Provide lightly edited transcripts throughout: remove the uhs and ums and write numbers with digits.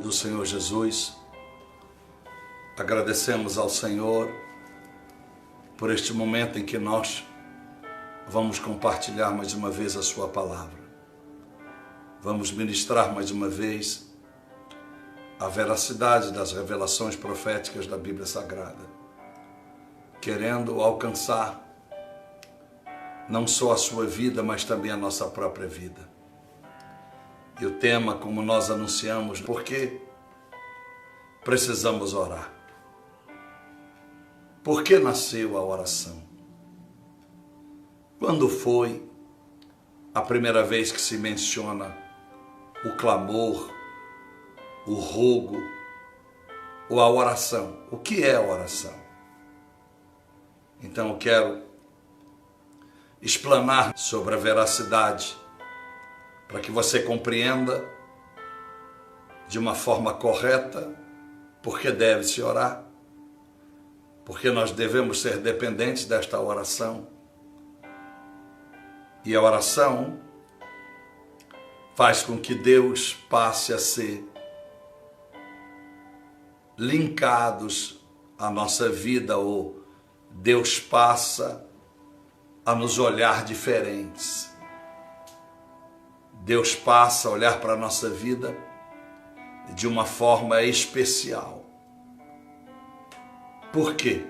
do Senhor Jesus, agradecemos ao Senhor por este momento em que nós vamos compartilhar mais uma vez a sua palavra. Vamos ministrar mais uma vez a veracidade das revelações proféticas da Bíblia Sagrada, querendo alcançar não só a sua vida, mas também a nossa própria vida. E o tema, como nós anunciamos, porque precisamos orar. Por que nasceu a oração? Quando foi a primeira vez que se menciona o clamor, o rogo ou a oração? O que é a oração? Então eu quero explanar sobre a veracidade para que você compreenda de uma forma correta por que deve-se orar, porque nós devemos ser dependentes desta oração. E a oração faz com que Deus passe a ser linkados à nossa vida, ou Deus passa a nos olhar diferentes. Deus passa a olhar para a nossa vida de uma forma especial. Por quê?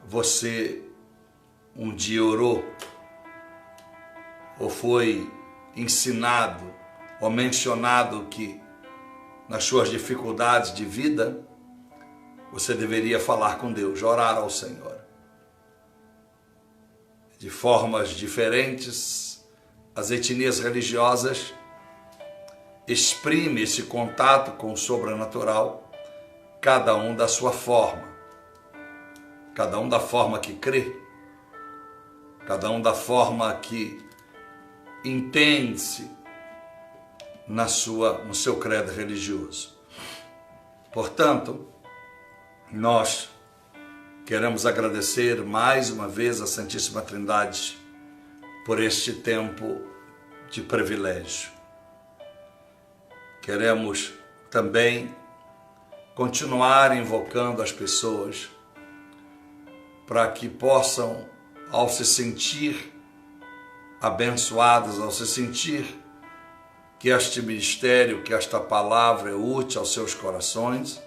Você um dia orou, ou foi ensinado, ou mencionado que nas suas dificuldades de vida, você deveria falar com Deus, orar ao Senhor. De formas diferentes, as etnias religiosas exprimem esse contato com o sobrenatural, cada um da sua forma, cada um da forma que crê, cada um da forma que entende-se no seu credo religioso. Portanto, nós queremos agradecer mais uma vez a Santíssima Trindade por este tempo de privilégio. Queremos também continuar invocando as pessoas para que possam, ao se sentir abençoadas, ao se sentir que este ministério, que esta palavra é útil aos seus corações,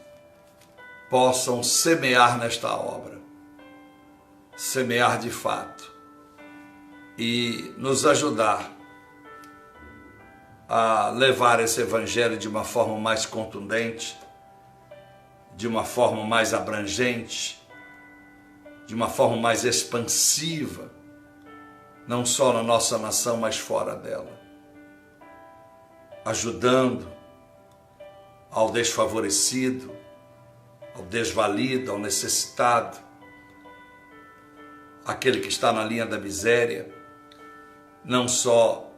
possam semear nesta obra, semear de fato e nos ajudar a levar esse evangelho de uma forma mais contundente, de uma forma mais abrangente, de uma forma mais expansiva, não só na nossa nação, mas fora dela, ajudando ao desfavorecido, ao desvalido, ao necessitado, aquele que está na linha da miséria, não só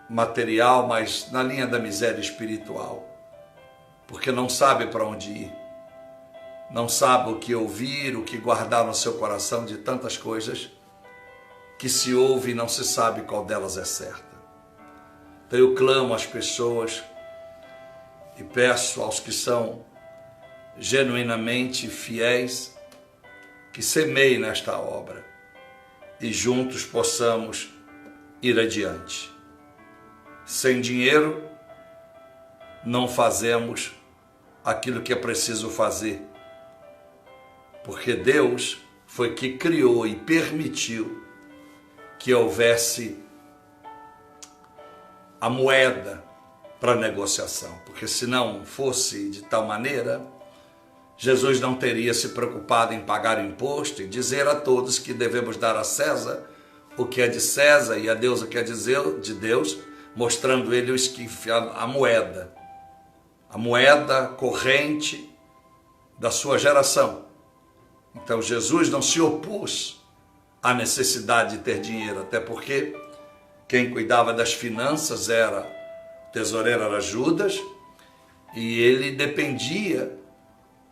material, mas na linha da miséria espiritual, porque não sabe para onde ir, não sabe o que ouvir, o que guardar no seu coração, de tantas coisas que se ouve e não se sabe qual delas é certa. Então eu clamo às pessoas e peço aos que são genuinamente fiéis que semeiem nesta obra e juntos possamos ir adiante. Sem dinheiro não fazemos aquilo que é preciso fazer, porque Deus foi que criou e permitiu que houvesse a moeda para negociação, porque se não fosse de tal maneira, Jesus não teria se preocupado em pagar imposto e dizer a todos que devemos dar a César o que é de César e a Deus o que é de Deus, mostrando ele o esquife, a moeda corrente da sua geração. Então Jesus não se opôs à necessidade de ter dinheiro, até porque quem cuidava das finanças o tesoureiro era Judas, e ele dependia,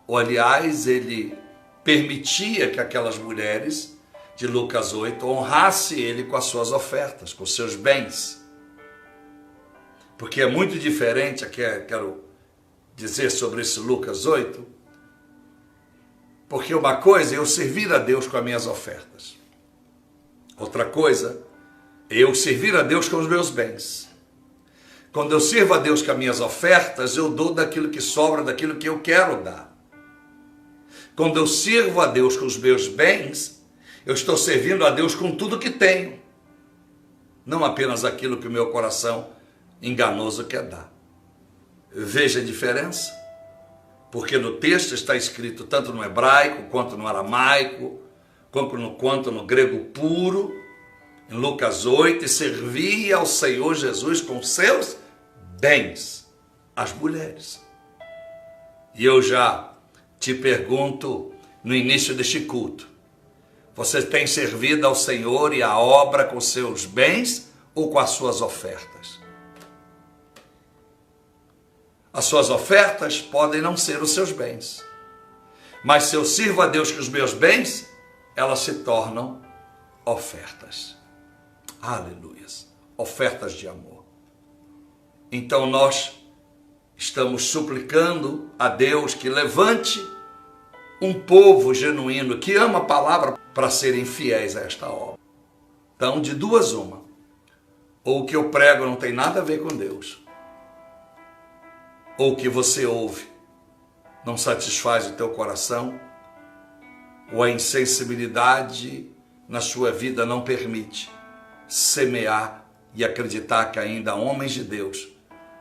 ou aliás, ele permitia que aquelas mulheres de Lucas 8 honrasse ele com as suas ofertas, com os seus bens. Porque é muito diferente, quero dizer sobre esse Lucas 8, porque uma coisa é eu servir a Deus com as minhas ofertas. Outra coisa é eu servir a Deus com os meus bens. Quando eu sirvo a Deus com as minhas ofertas, eu dou daquilo que sobra, daquilo que eu quero dar. Quando eu sirvo a Deus com os meus bens, eu estou servindo a Deus com tudo que tenho. Não apenas aquilo que o meu coração enganoso quer dar. Veja a diferença. Porque no texto está escrito tanto no hebraico, quanto no aramaico, quanto no grego puro, em Lucas 8, e servia ao Senhor Jesus com seus bens, as mulheres. E eu já te pergunto no início deste culto, você tem servido ao Senhor e à obra com seus bens ou com as suas ofertas? As suas ofertas podem não ser os seus bens, mas se eu sirvo a Deus com os meus bens, elas se tornam ofertas. Aleluias, ofertas de amor. Então nós estamos suplicando a Deus que levante um povo genuíno que ama a palavra para serem fiéis a esta obra. Então, de duas uma, ou o que eu prego não tem nada a ver com Deus, ou o que você ouve não satisfaz o teu coração, ou a insensibilidade na sua vida não permite semear e acreditar que ainda há homens de Deus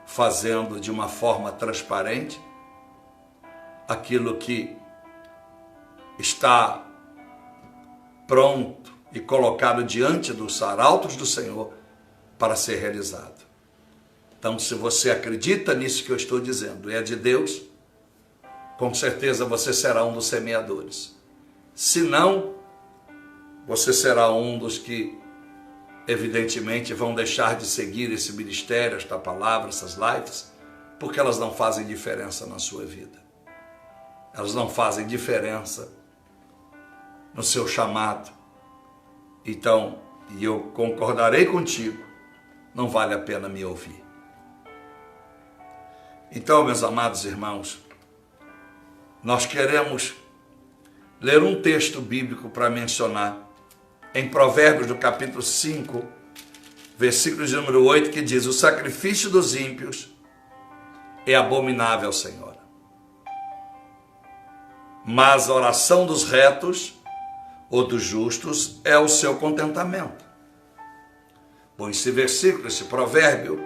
fazendo de uma forma transparente aquilo que está pronto e colocado diante dos arautos do Senhor para ser realizado. Então, se você acredita nisso que eu estou dizendo, é de Deus, com certeza você será um dos semeadores. Se não, você será um dos que, evidentemente, vão deixar de seguir esse ministério, esta palavra, essas lives, porque elas não fazem diferença na sua vida. Elas não fazem diferença no seu chamado. Então, e eu concordarei contigo, não vale a pena me ouvir. Então, meus amados irmãos, nós queremos ler um texto bíblico para mencionar em Provérbios, do capítulo 5, versículo de número 8, que diz: o sacrifício dos ímpios é abominável ao Senhor, mas a oração dos retos ou dos justos é o seu contentamento. Bom, esse versículo, esse provérbio,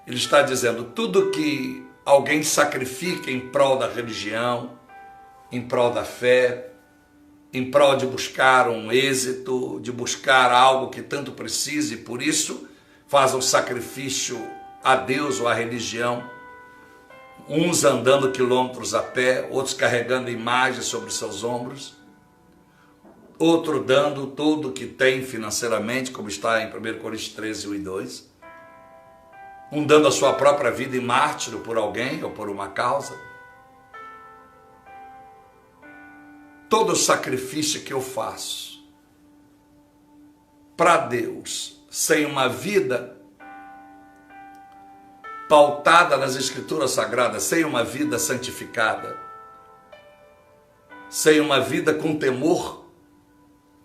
ele está dizendo tudo que alguém sacrifica em prol da religião, em prol da fé, em prol de buscar um êxito, de buscar algo que tanto precisa e por isso faz um sacrifício a Deus ou à religião, uns andando quilômetros a pé, outros carregando imagens sobre seus ombros, outro dando tudo que tem financeiramente, como está em 1 Coríntios 13, 1 e 2, um dando a sua própria vida em mártiro por alguém ou por uma causa. Todo sacrifício que eu faço para Deus, sem uma vida pautada nas Escrituras Sagradas, sem uma vida santificada, sem uma vida com temor,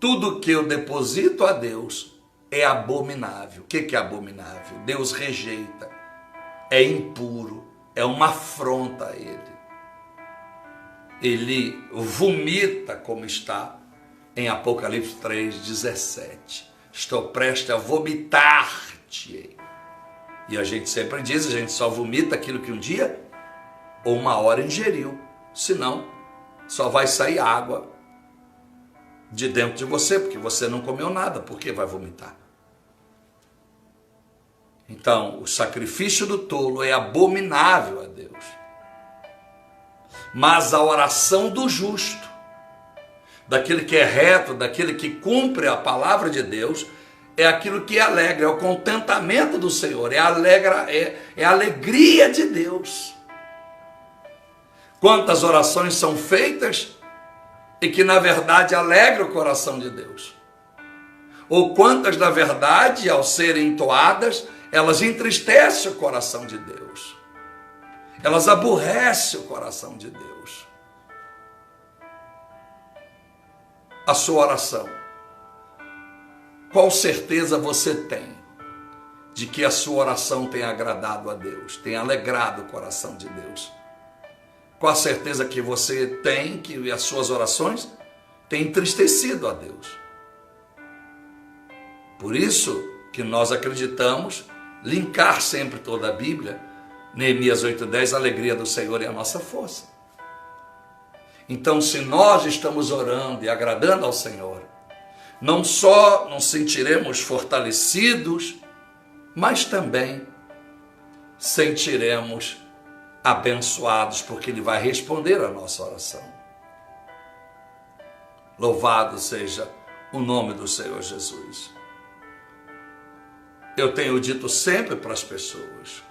tudo que eu deposito a Deus é abominável. O que é abominável? Deus rejeita, é impuro, é uma afronta a Ele. Ele vomita, como está em Apocalipse 3,17. Estou prestes a vomitar-te. E a gente sempre diz, a gente só vomita aquilo que um dia ou uma hora ingeriu. Senão, só vai sair água de dentro de você, porque você não comeu nada, porque vai vomitar. Então, o sacrifício do tolo é abominável a Deus. Mas a oração do justo, daquele que é reto, daquele que cumpre a palavra de Deus, é aquilo que alegra, é o contentamento do Senhor, é a alegria de Deus. Quantas orações são feitas e que na verdade alegra o coração de Deus? Ou quantas na verdade, ao serem entoadas, elas entristecem o coração de Deus? elas aborrecem o coração de Deus. A sua oração, qual certeza você tem de que a sua oração tem agradado a Deus, tem alegrado o coração de Deus? Qual a certeza que você tem que as suas orações têm entristecido a Deus? Por isso que nós acreditamos linkar sempre toda a Bíblia, Neemias 8:10, a alegria do Senhor é a nossa força. Então, se nós estamos orando e agradando ao Senhor, não só nos sentiremos fortalecidos, mas também sentiremos abençoados, porque Ele vai responder a nossa oração. Louvado seja o nome do Senhor Jesus. Eu tenho dito sempre para as pessoas,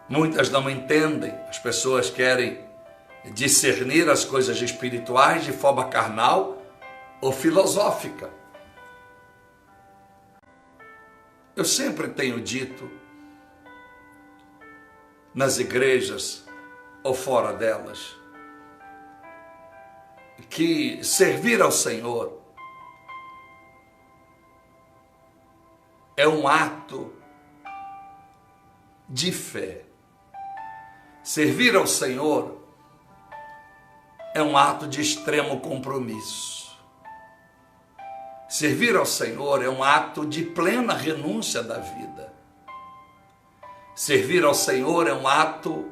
muitas não entendem, as pessoas querem discernir as coisas espirituais de forma carnal ou filosófica. Eu sempre tenho dito, nas igrejas ou fora delas, que servir ao Senhor é um ato de fé. Servir ao Senhor é um ato de extremo compromisso. Servir ao Senhor é um ato de plena renúncia da vida. Servir ao Senhor é um ato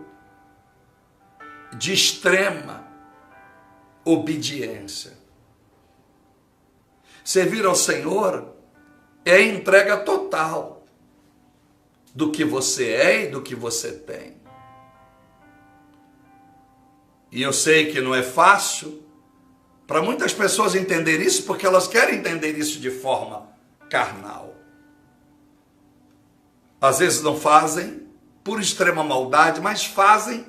de extrema obediência. Servir ao Senhor é a entrega total do que você é e do que você tem. E eu sei que não é fácil para muitas pessoas entender isso, porque elas querem entender isso de forma carnal. Às vezes não fazem por extrema maldade, mas fazem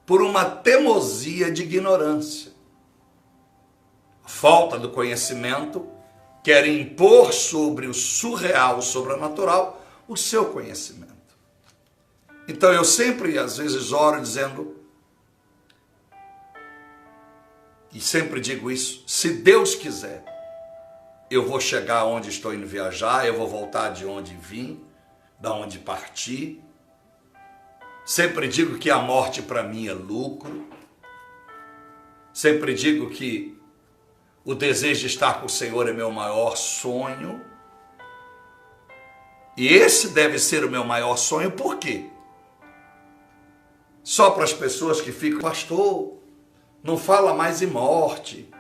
por uma teimosia de ignorância. Falta do conhecimento, querem impor sobre o surreal, o sobrenatural, o seu conhecimento. Então eu sempre, às vezes, oro dizendo, e sempre digo isso, se Deus quiser, eu vou chegar onde estou indo viajar, eu vou voltar de onde vim, da onde parti. Sempre digo que a morte para mim é lucro. Sempre digo que o desejo de estar com o Senhor é meu maior sonho. E esse deve ser o meu maior sonho, por quê? Só para as pessoas que ficam, pastor, não fala mais em morte,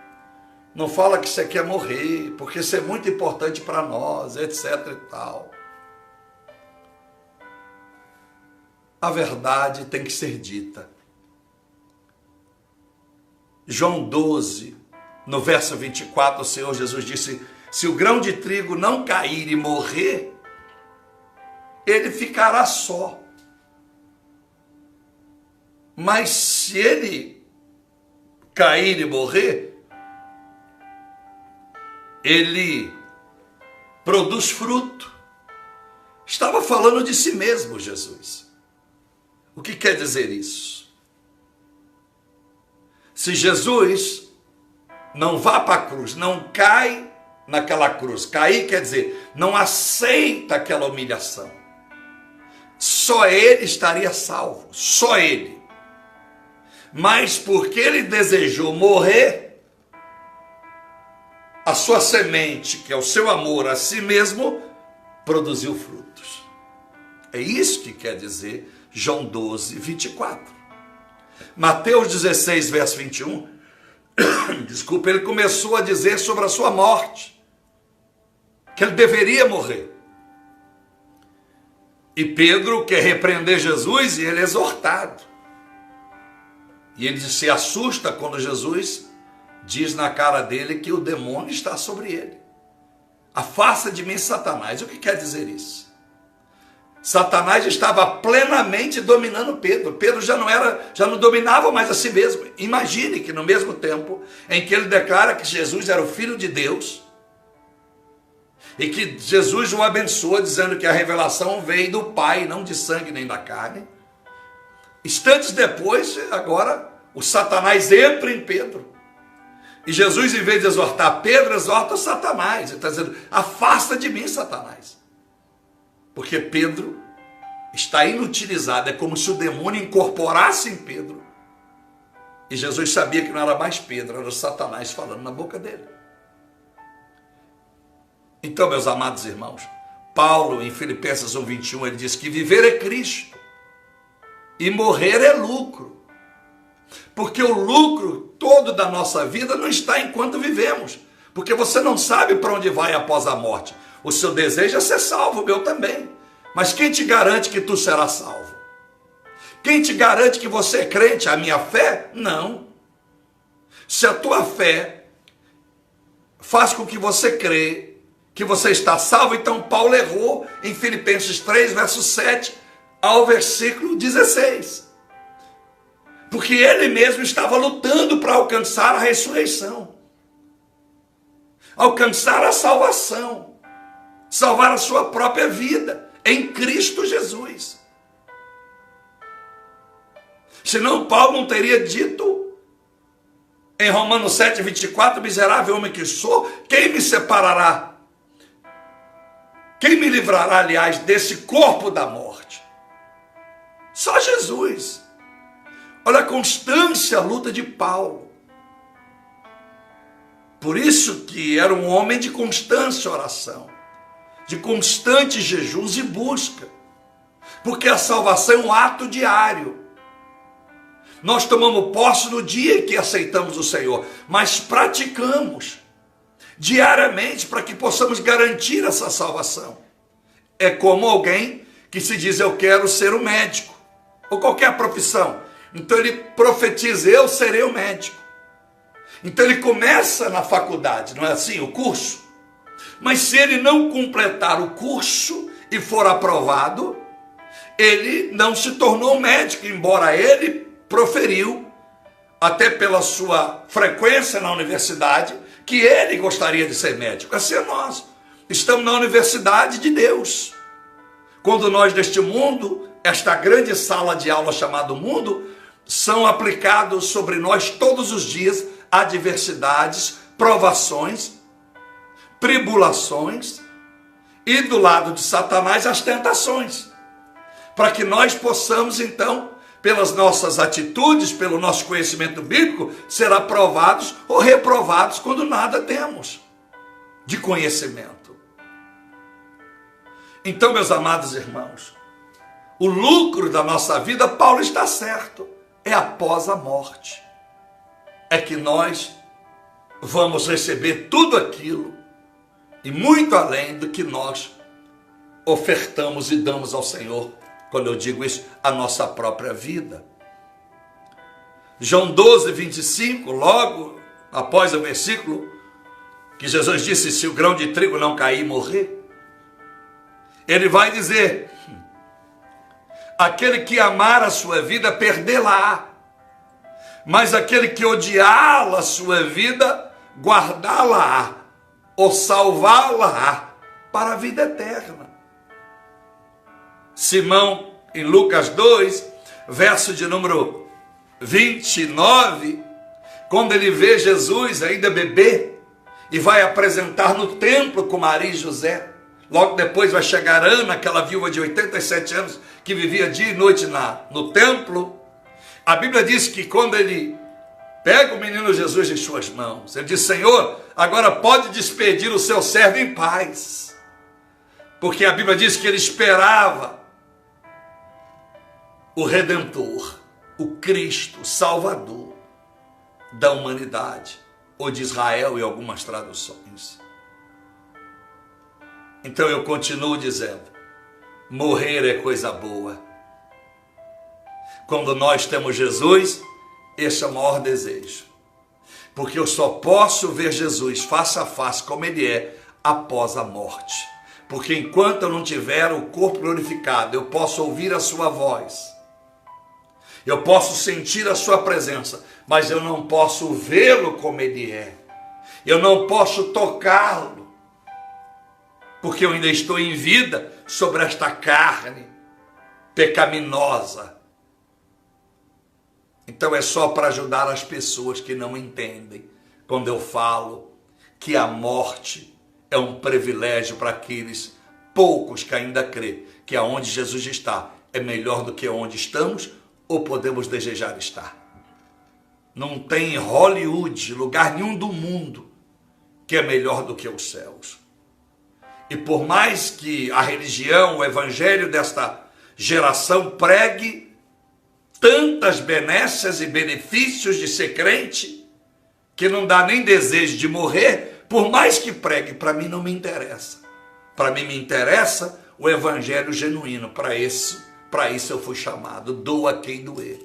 não fala que você quer morrer, porque isso é muito importante para nós, etc e tal. A verdade tem que ser dita. João 12, no verso 24, o Senhor Jesus disse, se o grão de trigo não cair e morrer, ele ficará só. Mas se ele cair e morrer, ele produz fruto. Estava falando de si mesmo, Jesus. O que quer dizer isso? Se Jesus não vá para a cruz, não cai naquela cruz, cair quer dizer, não aceita aquela humilhação, só ele estaria salvo, só ele. Mas porque ele desejou morrer, a sua semente, que é o seu amor a si mesmo, produziu frutos. É isso que quer dizer João 12, 24. Mateus 16, verso 21, desculpa, ele começou a dizer sobre a sua morte, que ele deveria morrer. E Pedro quer repreender Jesus e ele é exortado. E ele se assusta quando Jesus diz na cara dele que o demônio está sobre ele. Afasta de mim, Satanás. O que quer dizer isso? Satanás estava plenamente dominando Pedro. Pedro já não dominava mais a si mesmo. Imagine que no mesmo tempo em que ele declara que Jesus era o Filho de Deus e que Jesus o abençoa dizendo que a revelação veio do Pai, não de sangue nem da carne, Instantes depois, agora, o Satanás entra em Pedro. E Jesus, em vez de exortar Pedro, exorta Satanás. Ele está dizendo, afasta de mim, Satanás. Porque Pedro está inutilizado. É como se o demônio incorporasse em Pedro. E Jesus sabia que não era mais Pedro, era o Satanás falando na boca dele. Então, meus amados irmãos, Paulo, em Filipenses 1:21, ele diz que viver é Cristo e morrer é lucro. Porque o lucro todo da nossa vida não está enquanto vivemos. Porque você não sabe para onde vai após a morte. O seu desejo é ser salvo, o meu também. Mas quem te garante que tu serás salvo? Quem te garante que você é crente? A minha fé? Não. Se a tua fé faz com que você crê que você está salvo, então Paulo errou em Filipenses 3, verso 7 ao versículo 16. Porque ele mesmo estava lutando para alcançar a ressurreição, alcançar a salvação, salvar a sua própria vida em Cristo Jesus. Senão Paulo não teria dito em Romanos 7:24, miserável homem que sou, quem me separará? Quem me livrará, aliás, desse corpo da morte? Só Jesus. Olha a constância, a luta de Paulo. Por isso que era um homem de constância oração, de constante jejuns e busca. Porque a salvação é um ato diário. Nós tomamos posse no dia que aceitamos o Senhor, mas praticamos diariamente para que possamos garantir essa salvação. É como alguém que se diz, eu quero ser um médico, ou qualquer profissão. Então ele profetiza, eu serei o médico. Então ele começa na faculdade, não é assim, o curso? Mas se ele não completar o curso e for aprovado, ele não se tornou médico, embora ele proferiu, até pela sua frequência na universidade, que ele gostaria de ser médico. Assim é nós. Estamos na universidade de Deus. Quando nós deste mundo, esta grande sala de aula chamada mundo, são aplicados sobre nós todos os dias adversidades, provações, tribulações e do lado de Satanás as tentações. Para que nós possamos então, pelas nossas atitudes, pelo nosso conhecimento bíblico, ser aprovados ou reprovados quando nada temos de conhecimento. Então, meus amados irmãos, o lucro da nossa vida, Paulo está certo, é após a morte. É que nós vamos receber tudo aquilo e muito além do que nós ofertamos e damos ao Senhor. Quando eu digo isso, a nossa própria vida. João 12:25, logo após o versículo que Jesus disse, se o grão de trigo não cair e morrer, ele vai dizer, aquele que amar a sua vida, perdê-la-á, mas aquele que odiar a sua vida, guardá-la-á, ou salvá-la-á para a vida eterna. Simão, em Lucas 2, verso de número 29, quando ele vê Jesus ainda bebê, e vai apresentar no templo com Maria e José, logo depois vai chegar Ana, aquela viúva de 87 anos, que vivia dia e noite no templo. A Bíblia diz que quando ele pega o menino Jesus em suas mãos, ele diz, Senhor, agora pode despedir o seu servo em paz. Porque a Bíblia diz que ele esperava o Redentor, o Cristo, o Salvador da humanidade, ou de Israel em algumas traduções. Então eu continuo dizendo, morrer é coisa boa. Quando nós temos Jesus, esse é o maior desejo. Porque eu só posso ver Jesus face a face como ele é após a morte. Porque enquanto eu não tiver o corpo glorificado, eu posso ouvir a sua voz. Eu posso sentir a sua presença, mas eu não posso vê-lo como ele é. Eu não posso tocá-lo, porque eu ainda estou em vida sobre esta carne pecaminosa Então é só para ajudar as pessoas que não entendem quando eu falo que a morte é um privilégio para aqueles poucos que ainda crê que aonde Jesus está é melhor do que onde estamos ou podemos desejar estar. Não tem Hollywood, lugar nenhum do mundo que é melhor do que os céus. E por mais que a religião, o evangelho desta geração pregue tantas benécias e benefícios de ser crente, que não dá nem desejo de morrer, por mais que pregue, para mim não me interessa. Para mim me interessa o evangelho genuíno. Para isso eu fui chamado. Doa quem doer.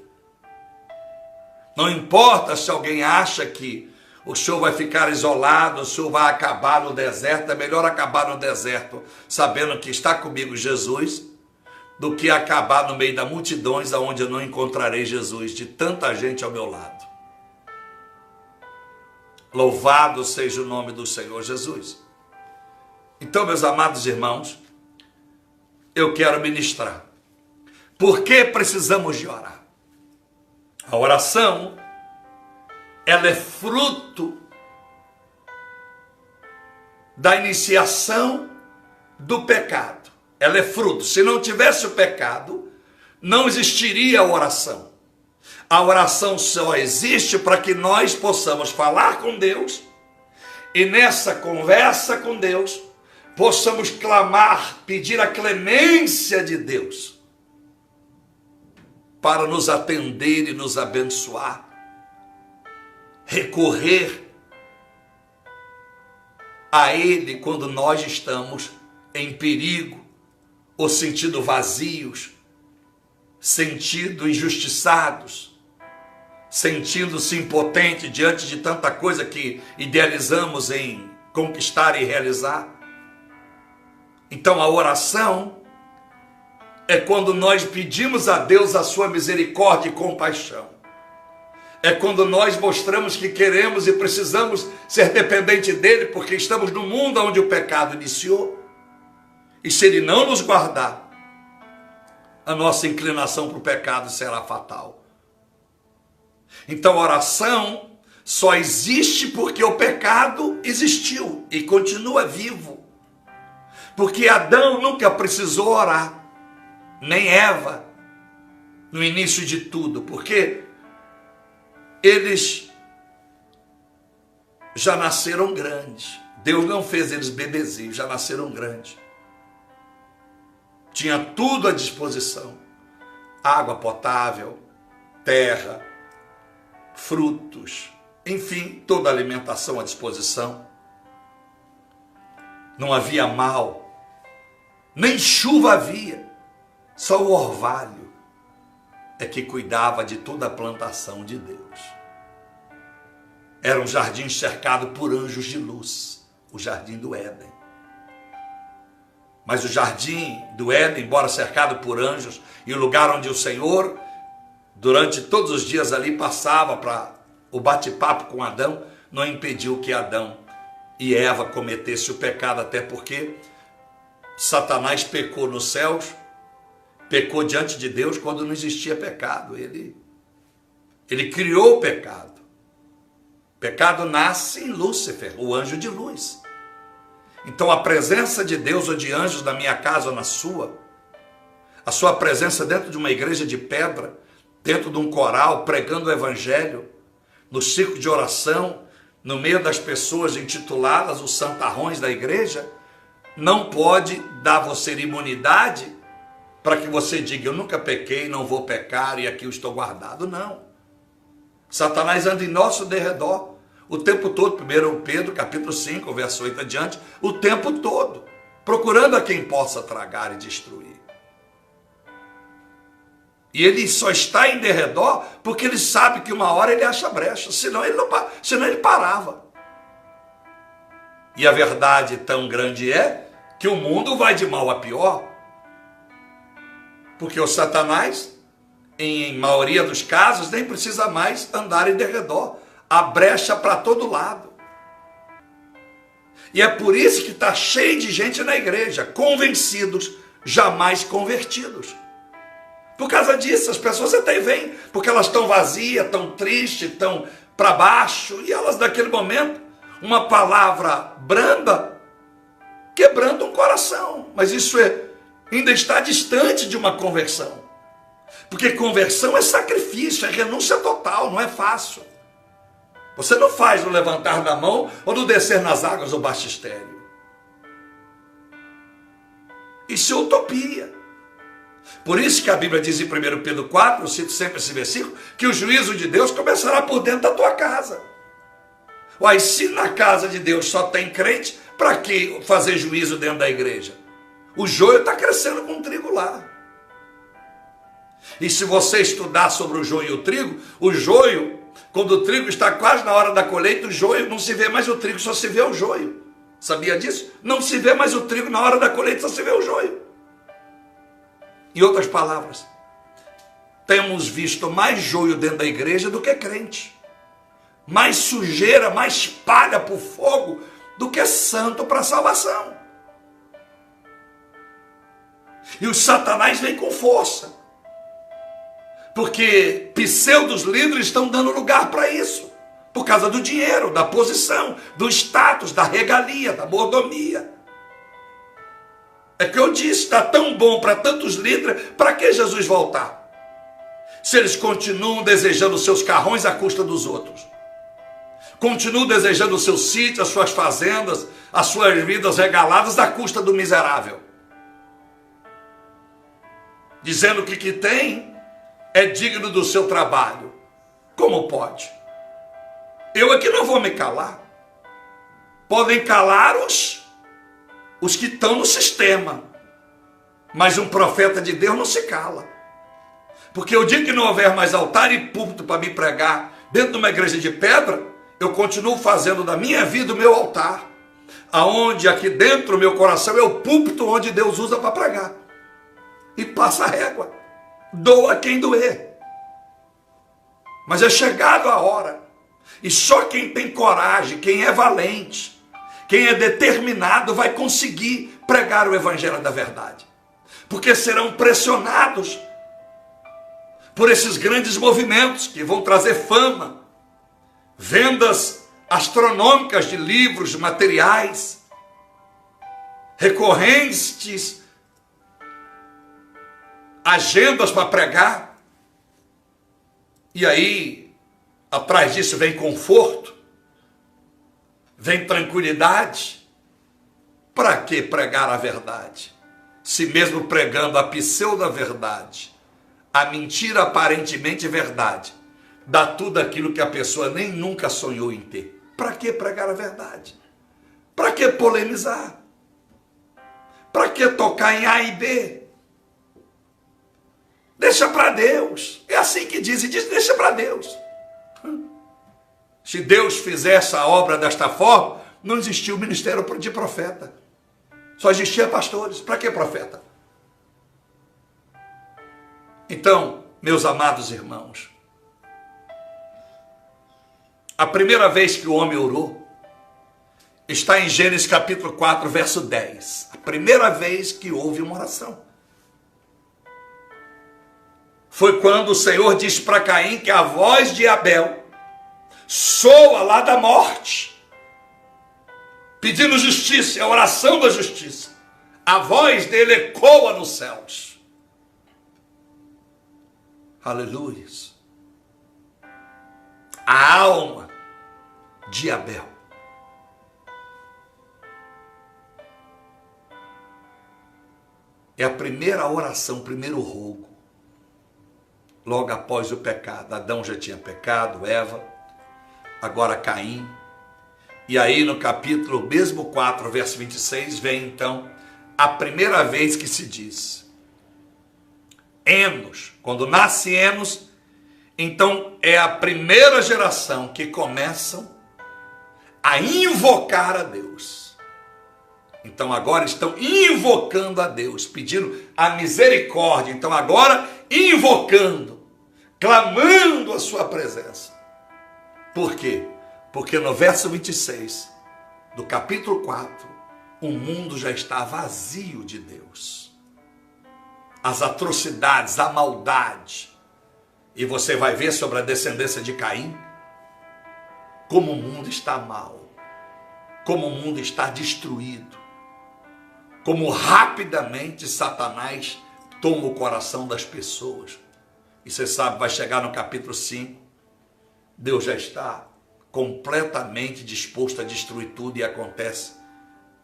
Não importa se alguém acha que o senhor vai ficar isolado, o senhor vai acabar no deserto. É melhor acabar no deserto sabendo que está comigo Jesus, do que acabar no meio da multidões onde eu não encontrarei Jesus, de tanta gente ao meu lado. Louvado seja o nome do Senhor Jesus. Então, meus amados irmãos, eu quero ministrar. Por que precisamos de orar? A oração, ela é fruto da iniciação do pecado. Ela é fruto. Se não tivesse o pecado, não existiria a oração. A oração só existe para que nós possamos falar com Deus e nessa conversa com Deus possamos clamar, pedir a clemência de Deus para nos atender e nos abençoar, recorrer a Ele quando nós estamos em perigo ou sentindo vazios, sentindo injustiçados, sentindo-se impotente diante de tanta coisa que idealizamos em conquistar e realizar. Então a oração é quando nós pedimos a Deus a sua misericórdia e compaixão. É quando nós mostramos que queremos e precisamos ser dependentes dele, porque estamos no mundo onde o pecado iniciou. E se ele não nos guardar, a nossa inclinação para o pecado será fatal. Então a oração só existe porque o pecado existiu e continua vivo. Porque Adão nunca precisou orar, nem Eva, no início de tudo, porque eles já nasceram grandes. Deus não fez eles bebezinhos, já nasceram grandes. Tinha tudo à disposição. Água potável, terra, frutos, enfim, toda a alimentação à disposição. Não havia mal, nem chuva havia, só o orvalho é que cuidava de toda a plantação de Deus. Era um jardim cercado por anjos de luz, o jardim do Éden. Mas o jardim do Éden, embora cercado por anjos, e o lugar onde o Senhor, durante todos os dias ali, passava para o bate-papo com Adão, não impediu que Adão e Eva cometessem o pecado, até porque Satanás pecou nos céus, pecou diante de Deus quando não existia pecado. Ele criou o pecado. O pecado nasce em Lúcifer, o anjo de luz. Então a presença de Deus ou de anjos na minha casa ou na sua, a sua presença dentro de uma igreja de pedra, dentro de um coral, pregando o evangelho, no círculo de oração, no meio das pessoas intituladas os santarrões da igreja, não pode dar a você imunidade para que você diga, eu nunca pequei, não vou pecar e aqui eu estou guardado. Não. Satanás anda em nosso derredor o tempo todo. 1 Pedro capítulo 5, verso 8 adiante, o tempo todo, procurando a quem possa tragar e destruir. E ele só está em derredor porque ele sabe que uma hora ele acha brecha, senão ele parava. E a verdade tão grande é que o mundo vai de mal a pior, porque o Satanás, em maioria dos casos, nem precisa mais andar em derredor, há brecha para todo lado. E é por isso que está cheio de gente na igreja, convencidos, jamais convertidos. Por causa disso, as pessoas até vêm, porque elas estão vazias, estão tristes, estão para baixo, e elas naquele momento, uma palavra branda, quebrando um coração. Mas isso ainda está distante de uma conversão. Porque conversão é sacrifício, é renúncia total, não é fácil. Você não faz no levantar da mão ou no descer nas águas do batistério. Isso é utopia. Por isso que a Bíblia diz em 1 Pedro 4, eu cito sempre esse versículo, que o juízo de Deus começará por dentro da tua casa. Uai, se na casa de Deus só tem crente, para que fazer juízo dentro da igreja? O joio está crescendo com o trigo lá. E se você estudar sobre o joio e o joio, quando o trigo está quase na hora da colheita, o joio não se vê mais o trigo, só se vê o joio. Sabia disso? Não se vê mais o trigo na hora da colheita, só se vê o joio. Em outras palavras, temos visto mais joio dentro da igreja do que crente. Mais sujeira, mais palha para o fogo do que santo para a salvação. E o Satanás vem com força. Porque pseudos líderes estão dando lugar para isso. Por causa do dinheiro, da posição, do status, da regalia, da mordomia. É que eu disse, está tão bom para tantos líderes, para que Jesus voltar? Se eles continuam desejando os seus carrões à custa dos outros. Continuam desejando o seu sítio, as suas fazendas, as suas vidas regaladas à custa do miserável. Dizendo que o que tem é digno do seu trabalho. Como pode? Eu aqui não vou me calar. Podem calar os que estão no sistema. Mas um profeta de Deus não se cala. Porque o dia que não houver mais altar e púlpito para me pregar dentro de uma igreja de pedra, eu continuo fazendo da minha vida o meu altar. Aonde aqui dentro o meu coração é o púlpito onde Deus usa para pregar. E passa a régua. Doa quem doer. Mas é chegado a hora. E só quem tem coragem, quem é valente, quem é determinado vai conseguir pregar o evangelho da verdade. Porque serão pressionados por esses grandes movimentos que vão trazer fama, vendas astronômicas de livros, materiais, recorrentes, agendas para pregar. E aí, atrás disso vem conforto, vem tranquilidade. Para que pregar a verdade? Se mesmo pregando a pseudo-verdade, a mentira aparentemente verdade, dá tudo aquilo que a pessoa nem nunca sonhou em ter. Para que pregar a verdade? Para que polemizar? Para que tocar em A e B? Deixa para Deus. É assim que diz, e diz, deixa para Deus. Se Deus fizesse a obra desta forma, não existia o ministério de profeta. Só existia pastores. Para que profeta? Então, meus amados irmãos, a primeira vez que o homem orou está em Gênesis capítulo 4, verso 10. A primeira vez que houve uma oração foi quando o Senhor disse para Caim que a voz de Abel soa lá da morte, pedindo justiça, a oração da justiça. A voz dele ecoa nos céus. Aleluia. A alma de Abel é a primeira oração, o primeiro rogo. Logo após o pecado, Adão já tinha pecado, Eva, agora Caim. E aí no capítulo mesmo 4, verso 26, vem então a primeira vez que se diz Enos. Quando nasce Enos, então é a primeira geração que começam a invocar a Deus. Então agora estão invocando a Deus, pedindo a misericórdia. Então agora invocando, clamando a sua presença. Por quê? Porque no verso 26 do capítulo 4, o mundo já está vazio de Deus. as atrocidades, a maldade. E você vai ver sobre a descendência de Caim, como o mundo está mal, como o mundo está destruído, como rapidamente Satanás toma o coração das pessoas. E você sabe, vai chegar no capítulo 5, Deus já está completamente disposto a destruir tudo, e acontece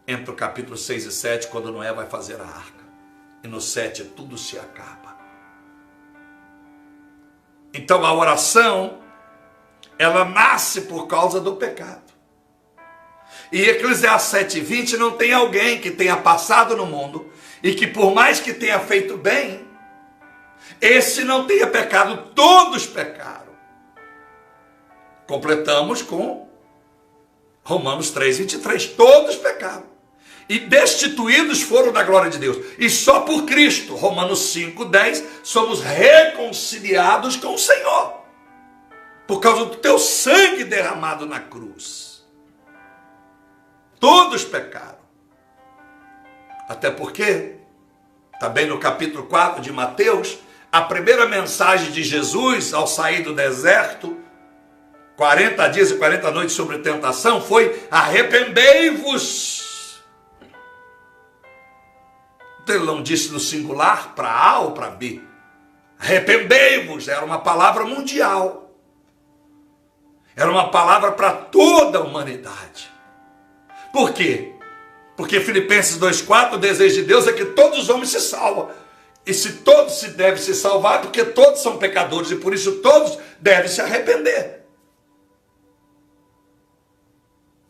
entre o capítulo 6 e 7, quando Noé vai fazer a arca. E no 7 tudo se acaba. Então a oração, ela nasce por causa do pecado. E Eclesiastes 7:20, não tem alguém que tenha passado no mundo e que por mais que tenha feito bem, esse não tenha pecado. Todos pecaram. Completamos com Romanos 3:23, todos pecaram e destituídos foram da glória de Deus, e só por Cristo, Romanos 5:10, somos reconciliados com o Senhor, por causa do teu sangue derramado na cruz. Todos pecaram, até porque, também no capítulo 4 de Mateus, a primeira mensagem de Jesus ao sair do deserto, 40 dias e 40 noites sobre tentação, foi: arrependei-vos. Ele não disse no singular, para A ou para B. Arrependei-vos, era uma palavra mundial. Era uma palavra para toda a humanidade. Por quê? Porque Filipenses 2:4, o desejo de Deus é que todos os homens se salvam. E se todos se devem se salvar, é porque todos são pecadores, e por isso todos devem se arrepender.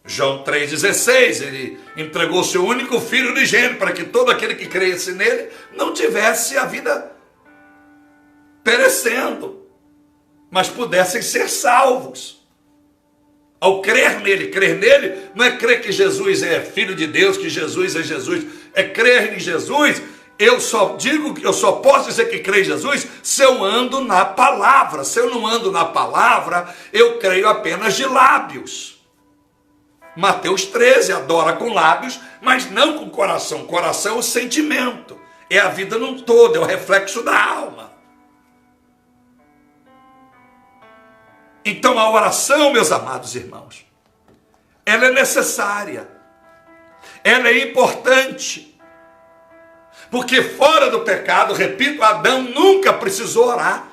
João 3,16, ele entregou seu único filho unigênito para que todo aquele que cresce nele não tivesse a vida perecendo, mas pudessem ser salvos. Ao crer nele não é crer que Jesus é filho de Deus, que Jesus é Jesus, é crer em Jesus. Eu só posso dizer que creio em Jesus se eu ando na palavra. Se eu não ando na palavra, eu creio apenas de lábios. Mateus 13, adora com lábios, mas não com coração. Coração é o sentimento, é a vida num todo, é o reflexo da alma. Então a oração, meus amados irmãos, ela é necessária, ela é importante, porque fora do pecado, repito, Adão nunca precisou orar,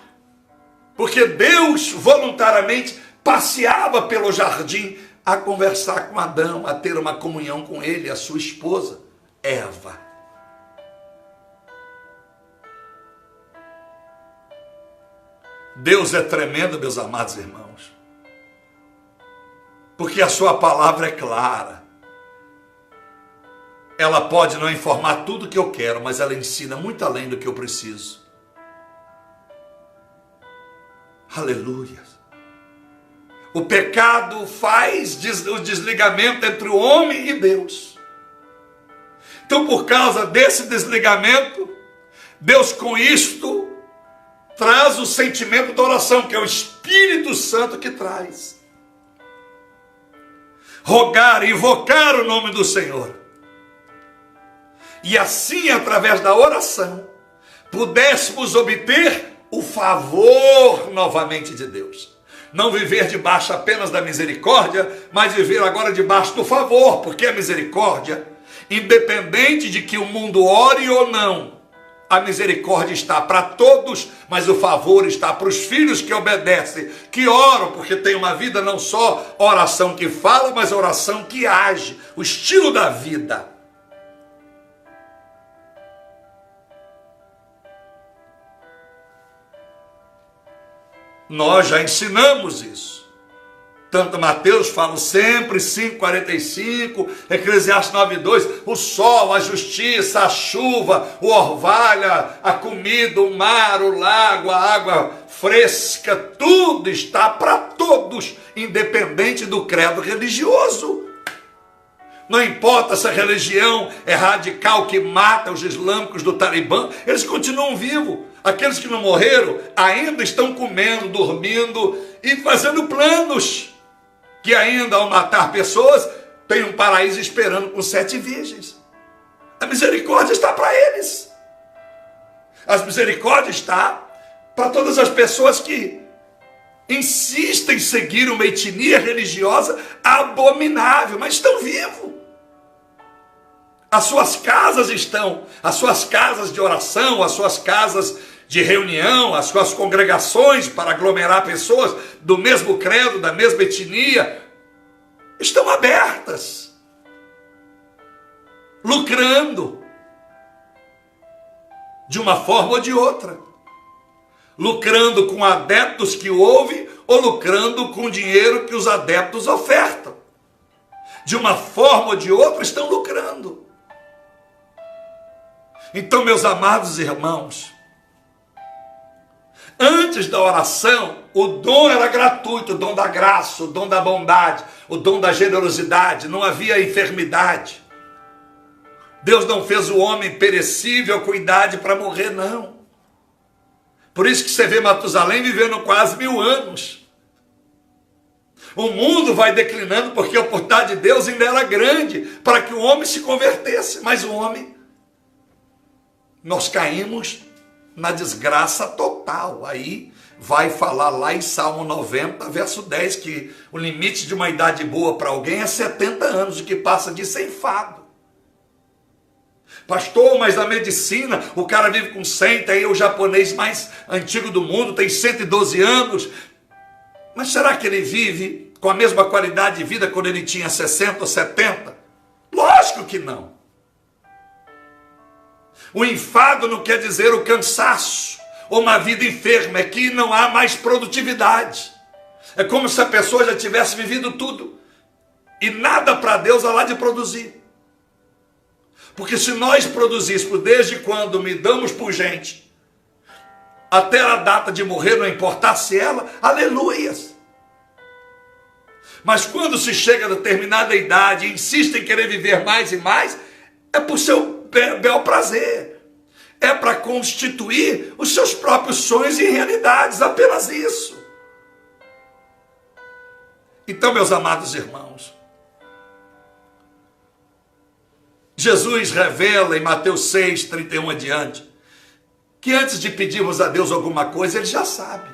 porque Deus voluntariamente passeava pelo jardim a conversar com Adão, a ter uma comunhão com ele, a sua esposa, Eva. Deus é tremendo, meus amados irmãos, porque a sua palavra é clara. Ela pode não informar tudo o que eu quero, mas ela ensina muito além do que eu preciso. Aleluia. O pecado faz o desligamento entre o homem e Deus. Então, por causa desse desligamento, Deus com isto traz o sentimento da oração, que é o Espírito Santo que traz. Rogar, invocar o nome do Senhor. E assim, através da oração, pudéssemos obter o favor novamente de Deus. Não viver debaixo apenas da misericórdia, mas viver agora debaixo do favor, porque a misericórdia, independente de que o mundo ore ou não, a misericórdia está para todos, mas o favor está para os filhos que obedecem, que oram, porque tem uma vida não só oração que fala, mas oração que age, o estilo da vida. Nós já ensinamos isso. Tanto Mateus fala sempre, 5:45, Eclesiastes 9:2, o sol, a justiça, a chuva, o orvalho, a comida, o mar, o lago, a água fresca, tudo está para todos, independente do credo religioso. Não importa se a religião é radical que mata os islâmicos do Talibã, eles continuam vivos. Aqueles que não morreram ainda estão comendo, dormindo e fazendo planos, que ainda ao matar pessoas, tem um paraíso esperando com 7 virgens. A misericórdia está para eles. As misericórdias está para todas as pessoas que insistem em seguir uma etnia religiosa abominável, mas estão vivos. As suas casas de oração, as suas casas de reunião, as suas congregações para aglomerar pessoas do mesmo credo, da mesma etnia, estão abertas, lucrando de uma forma ou de outra, lucrando com adeptos que ouvem ou lucrando com o dinheiro que os adeptos ofertam. De uma forma ou de outra estão lucrando. Então, meus amados irmãos, antes da oração, o dom era gratuito, o dom da graça, o dom da bondade, o dom da generosidade, não havia enfermidade. Deus não fez o homem perecível com idade para morrer, não. Por isso que você vê Matusalém vivendo quase 1000 anos. O mundo vai declinando porque a oportunidade de Deus ainda era grande para que o homem se convertesse, mas o homem, nós caímos na desgraça total. Aí vai falar lá em Salmo 90, verso 10, que o limite de uma idade boa para alguém é 70 anos, o que passa disso é enfado. Pastor, mas na medicina o cara vive com 100, tem o japonês mais antigo do mundo, tem 112 anos. Mas será que ele vive com a mesma qualidade de vida quando ele tinha 60 ou 70? Lógico que não. O enfado não quer dizer o cansaço ou uma vida enferma, é que não há mais produtividade. É como se a pessoa já tivesse vivido tudo e nada para Deus há lá de produzir. Porque se nós produzíssemos desde quando me damos por gente, até a data de morrer, não importasse ela, aleluias. Mas quando se chega a determinada idade e insiste em querer viver mais e mais, é por seu bel prazer. É para constituir os seus próprios sonhos em realidades, apenas isso. Então, meus amados irmãos, Jesus revela em Mateus 6, 31 adiante, que antes de pedirmos a Deus alguma coisa, Ele já sabe.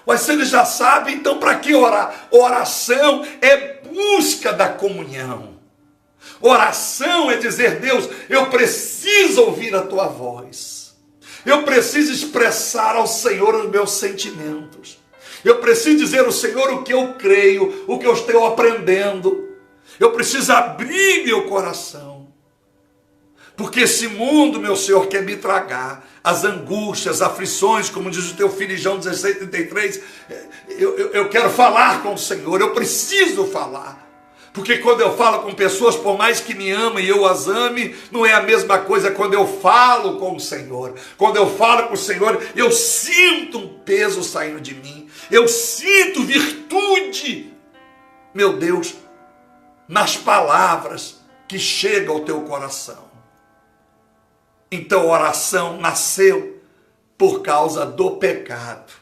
Mas se Ele já sabe, então para que orar? Oração é busca da comunhão. Oração é dizer, Deus, eu preciso ouvir a Tua voz. Eu preciso expressar ao Senhor os meus sentimentos. Eu preciso dizer ao Senhor o que eu creio, o que eu estou aprendendo. Eu preciso abrir meu coração. Porque esse mundo, meu Senhor, quer me tragar. As angústias, as aflições, como diz o teu filho João 16:33. Eu quero falar com o Senhor, eu preciso falar. Porque quando eu falo com pessoas, por mais que me amem e eu as ame, não é a mesma coisa quando eu falo com o Senhor. Quando eu falo com o Senhor, eu sinto um peso saindo de mim. Eu sinto virtude, meu Deus, nas palavras que chegam ao teu coração. Então a oração nasceu por causa do pecado,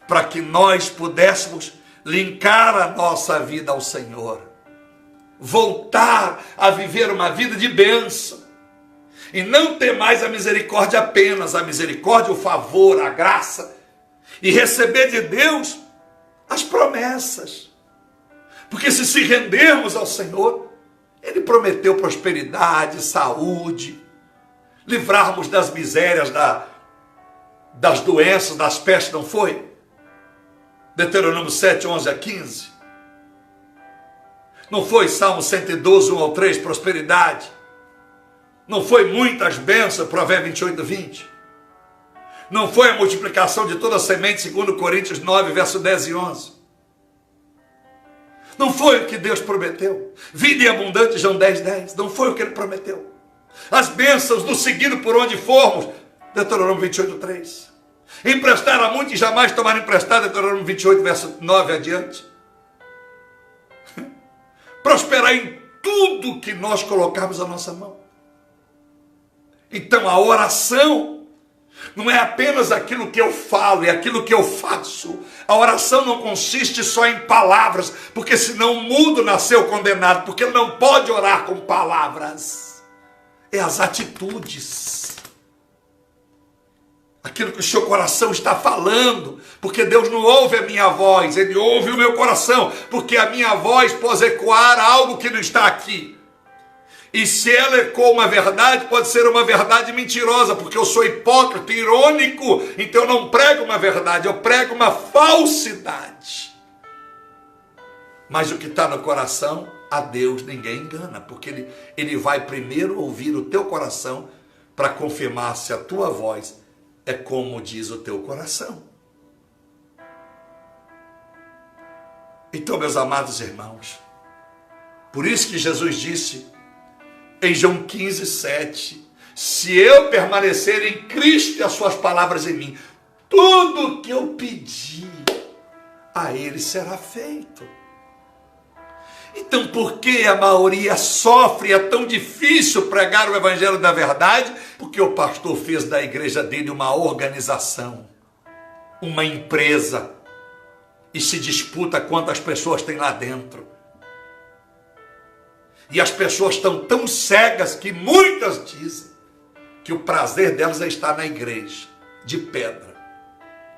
para que nós pudéssemos linkar a nossa vida ao Senhor, voltar a viver uma vida de bênção, e não ter mais a misericórdia apenas, a misericórdia, o favor, a graça, e receber de Deus as promessas. Porque se rendermos ao Senhor, Ele prometeu prosperidade, saúde, livrarmos das misérias, das doenças, das pestes, não foi? Deuteronômio 7, 11 a 15. Não foi Salmo 112, 1 ao 3, prosperidade. Não foi muitas bênçãos, Provérbio 28, 20. Não foi a multiplicação de toda a semente, segundo Coríntios 9, verso 10 e 11. Não foi o que Deus prometeu. Vida e abundante, João 10, 10. Não foi o que Ele prometeu. As bênçãos nos seguindo por onde formos, Deuteronômio 28, 3. Emprestar a muito e jamais tomar emprestado, Deuteronômio 28, verso 9 adiante. Prosperar em tudo que nós colocarmos a nossa mão. Então a oração não é apenas aquilo que eu falo, é aquilo que eu faço. A oração não consiste só em palavras, porque senão o mundo nasceu condenado, porque ele não pode orar com palavras. É as atitudes. aquilo que o seu coração está falando, porque Deus não ouve a minha voz, Ele ouve o meu coração, porque a minha voz pode ecoar algo que não está aqui. E se ela ecoa uma verdade, pode ser uma verdade mentirosa, porque eu sou hipócrita, irônico, então eu não prego uma verdade, eu prego uma falsidade. Mas o que está no coração, a Deus ninguém engana, porque ele vai primeiro ouvir o teu coração para confirmar se a tua voz é como diz o teu coração. Então, meus amados irmãos, por isso que Jesus disse em João 15:7, se eu permanecer em Cristo e as suas palavras em mim, tudo que eu pedir a Ele será feito. Então, por que a maioria sofre? É tão difícil pregar o evangelho da verdade? Porque o pastor fez da igreja dele uma organização, uma empresa, e se disputa quantas pessoas tem lá dentro. E as pessoas estão tão cegas que muitas dizem que o prazer delas é estar na igreja, de pedra.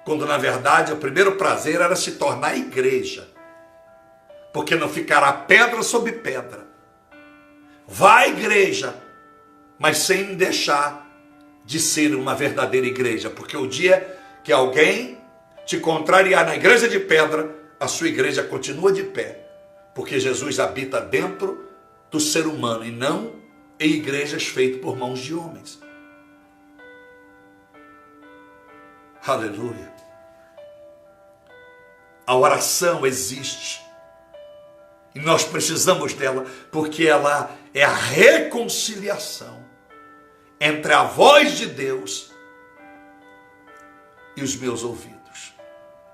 Quando na verdade o primeiro prazer era se tornar igreja. Porque não ficará pedra sobre pedra. Vá à igreja, mas sem deixar de ser uma verdadeira igreja. Porque o dia que alguém te contrariar na igreja de pedra, a sua igreja continua de pé. Porque Jesus habita dentro do ser humano e não em igrejas feitas por mãos de homens. Aleluia. A oração existe. E nós precisamos dela, porque ela é a reconciliação entre a voz de Deus e os meus ouvidos.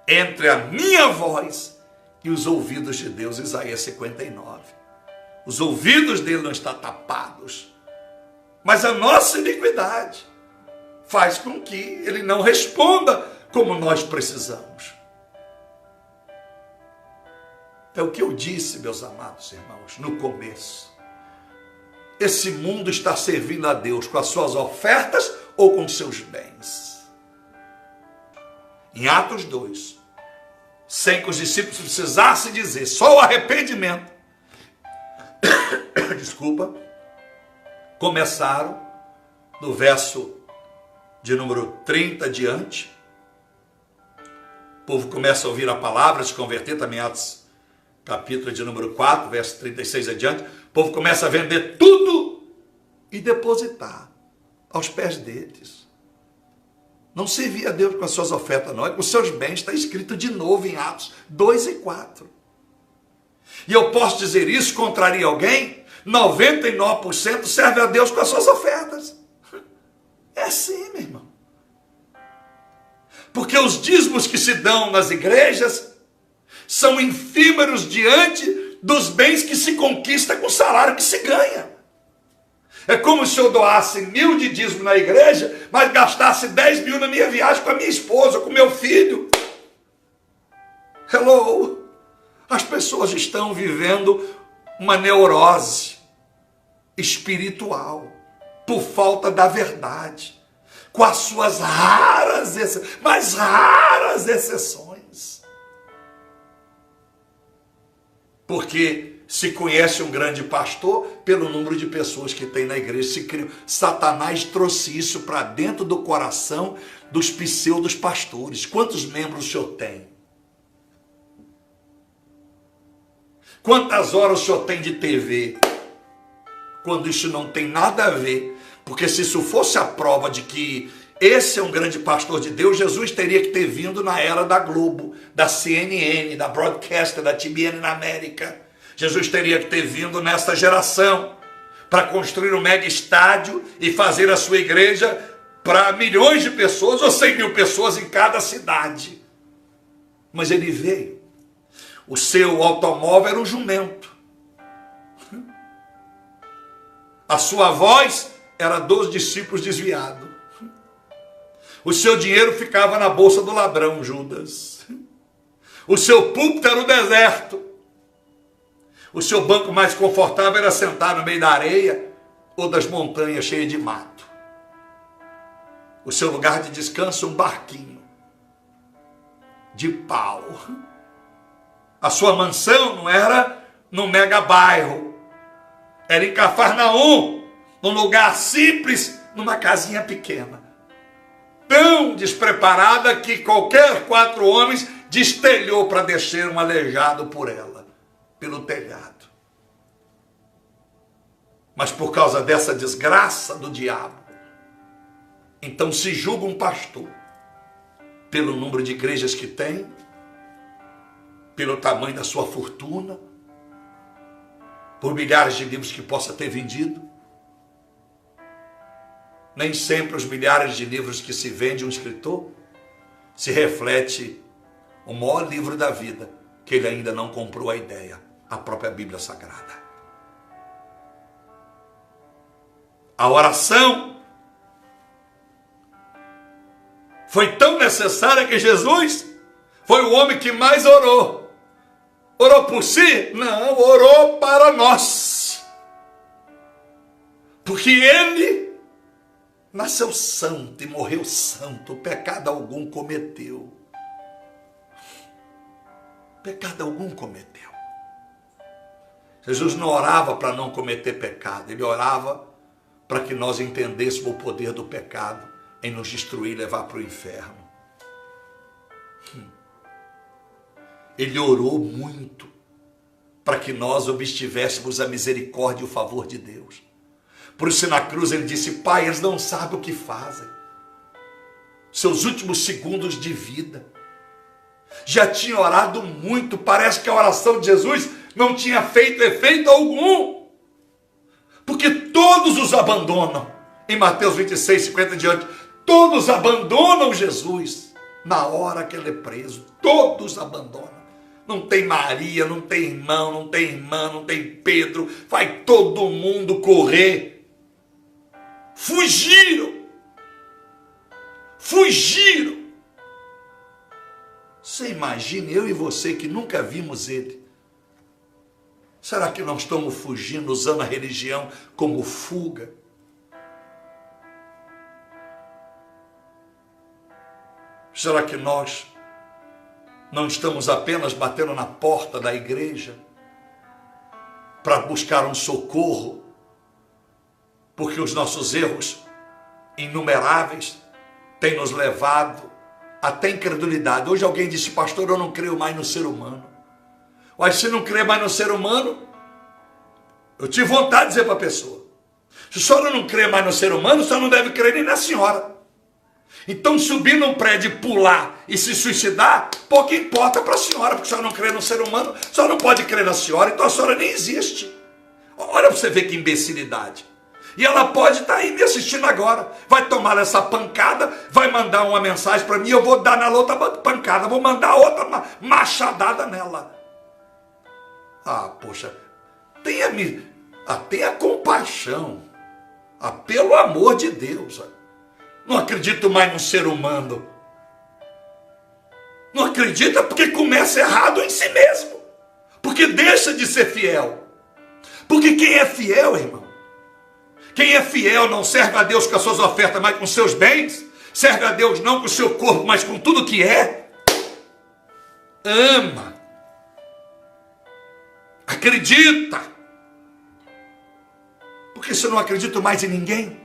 Entre a minha voz e os ouvidos de Deus. Isaías 59. Os ouvidos dele não estão tapados, mas a nossa iniquidade faz com que ele não responda como nós precisamos. É o que eu disse, meus amados irmãos, no começo. Esse mundo está servindo a Deus com as suas ofertas ou com seus bens. Em Atos 2, sem que os discípulos precisassem dizer, só o arrependimento, desculpa, começaram no verso de número 30 adiante. O povo começa a ouvir a palavra, se converter, também Atos capítulo de número 4, verso 36 adiante, o povo começa a vender tudo e depositar aos pés deles. Não servia a Deus com as suas ofertas, não, é com os seus bens, está escrito de novo em Atos 2 e 4. E eu posso dizer isso, contraria alguém? 99% serve a Deus com as suas ofertas. É assim, meu irmão. Porque os dízimos que se dão nas igrejas são efímeros diante dos bens que se conquista com o salário que se ganha. É como se eu doasse 1.000 de dízimo na igreja, mas gastasse 10 mil na minha viagem com a minha esposa, com meu filho. Hello! As pessoas estão vivendo uma neurose espiritual por falta da verdade, com as suas mas raras exceções. Porque se conhece um grande pastor pelo número de pessoas que tem na igreja. Se criam. Satanás trouxe isso para dentro do coração dos pseudos pastores. Quantos membros o senhor tem? Quantas horas o senhor tem de TV? Quando isso não tem nada a ver. Porque se isso fosse a prova de que esse é um grande pastor de Deus, Jesus teria que ter vindo na era da Globo, da CNN, da Broadcaster, da TBN na América. Jesus teria que ter vindo nessa geração para construir um mega estádio e fazer a sua igreja para milhões de pessoas ou 100 mil pessoas em cada cidade. Mas ele veio. O seu automóvel era um jumento. A sua voz era dos discípulos desviados. O seu dinheiro ficava na bolsa do ladrão, Judas. O seu púlpito era o deserto. O seu banco mais confortável era sentar no meio da areia ou das montanhas cheias de mato. o seu lugar de descanso, um barquinho de pau. A sua mansão não era num mega bairro, era em Cafarnaum, num lugar simples, numa casinha pequena, tão despreparada que qualquer 4 homens destelhou para descer um aleijado por ela, pelo telhado. Mas por causa dessa desgraça do diabo, então se julga um pastor pelo número de igrejas que tem, pelo tamanho da sua fortuna, por milhares de livros que possa ter vendido. Nem sempre os milhares de livros que se vende um escritor se reflete o maior livro da vida, que ele ainda não comprou a ideia, a própria Bíblia Sagrada. A oração foi tão necessária que Jesus foi o homem que mais orou. Orou por si? Não, orou para nós. Porque ele nasceu santo e morreu santo, pecado algum cometeu. Pecado algum cometeu. Jesus não orava para não cometer pecado, ele orava para que nós entendêssemos o poder do pecado em nos destruir e levar para o inferno. Ele orou muito para que nós obtivéssemos a misericórdia e o favor de Deus. Por isso na cruz ele disse: Pai, eles não sabem o que fazem. Seus últimos segundos de vida. Já tinha orado muito, parece que a oração de Jesus não tinha feito efeito algum. Porque todos os abandonam. Em Mateus 26, 50 diante, todos abandonam Jesus na hora que ele é preso. Todos abandonam. Não tem Maria, não tem irmão, não tem irmã, não tem Pedro. Vai todo mundo correr. Fugiram. Fugiram. Você imagina, eu e você que nunca vimos ele. Será que nós estamos fugindo, usando a religião como fuga? Será que nós não estamos apenas batendo na porta da igreja para buscar um socorro? Porque os nossos erros inumeráveis têm nos levado até incredulidade. Hoje alguém disse: pastor, eu não creio mais no ser humano. Mas se não crê mais no ser humano, eu tive vontade de dizer para a pessoa: se a senhora não crê mais no ser humano, a senhora não deve crer nem na senhora. Então subir num prédio, pular e se suicidar, pouco importa para a senhora, porque a senhora não crê no ser humano, a senhora não pode crer na senhora, então a senhora nem existe. Olha para você ver que imbecilidade. E ela pode estar aí me assistindo agora, vai tomar essa pancada, vai mandar uma mensagem para mim, eu vou dar na outra pancada, vou mandar outra machadada nela. Ah, poxa, tenha compaixão, pelo amor de Deus. Não acredito mais no ser humano. Não acredita porque começa errado em si mesmo, porque deixa de ser fiel. Porque quem é fiel, irmão, quem é fiel não serve a Deus com as suas ofertas, mas com seus bens, serve a Deus não com o seu corpo, mas com tudo que é, ama, acredita. Porque se eu não acredito mais em ninguém,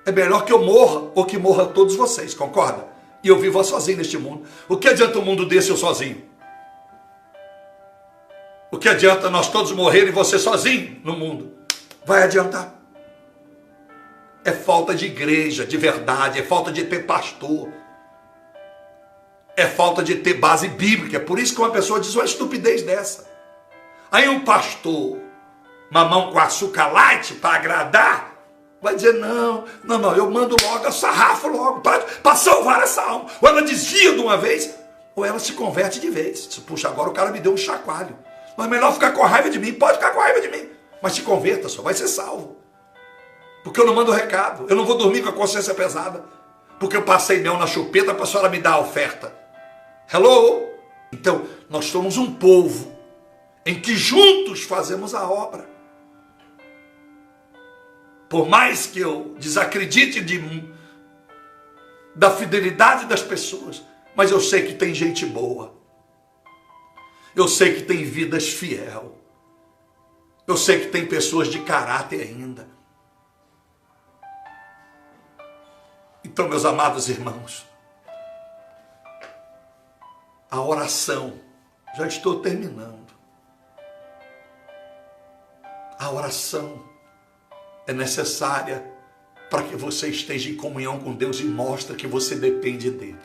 é melhor que eu morra ou que morra todos vocês, concorda? E eu vivo sozinho neste mundo. O que adianta um mundo desse eu sozinho? O que adianta nós todos morrerem e você sozinho no mundo? Vai adiantar? É falta de igreja, de verdade, é falta de ter pastor, é falta de ter base bíblica. É por isso que uma pessoa diz uma estupidez dessa. Aí um pastor, mamão com açúcar light para agradar, vai dizer: não, eu mando logo, eu sarrafo logo, para salvar essa alma. Ou ela desvia de uma vez, ou ela se converte de vez. Puxa, agora o cara me deu um chacoalho. Mas é melhor ficar com raiva de mim, pode ficar com raiva de mim, mas se converta, só vai ser salvo. Porque eu não mando recado, eu não vou dormir com a consciência pesada, porque eu passei mel na chupeta para a senhora me dar a oferta. Hello? Então, nós somos um povo em que juntos fazemos a obra. Por mais que eu desacredite da fidelidade das pessoas, mas eu sei que tem gente boa. Eu sei que tem vidas fiel. Eu sei que tem pessoas de caráter ainda. Então, meus amados irmãos, a oração, já estou terminando. A oração é necessária para que você esteja em comunhão com Deus e mostre que você depende dele.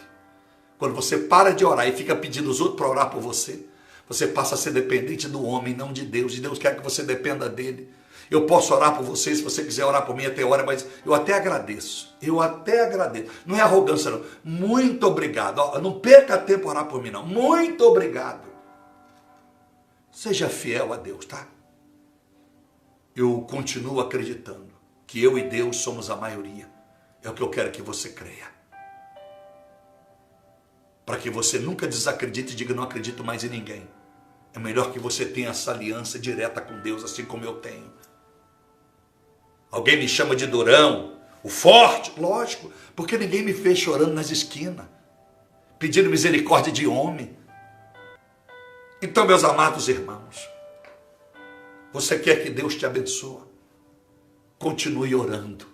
Quando você para de orar e fica pedindo os outros para orar por você, você passa a ser dependente do homem, não de Deus. E Deus quer que você dependa dele. Eu posso orar por você, se você quiser orar por mim até hora, mas eu até agradeço. Eu até agradeço. Não é arrogância, não. Muito obrigado. Não perca tempo orar por mim, não. Muito obrigado. Seja fiel a Deus, tá? Eu continuo acreditando que eu e Deus somos a maioria. É o que eu quero que você creia. Para que você nunca desacredite e diga, não acredito mais em ninguém. É melhor que você tenha essa aliança direta com Deus, assim como eu tenho. Alguém me chama de durão, o forte, lógico, porque ninguém me fez chorando nas esquinas, pedindo misericórdia de homem. Então, meus amados irmãos, você quer que Deus te abençoe? Continue orando.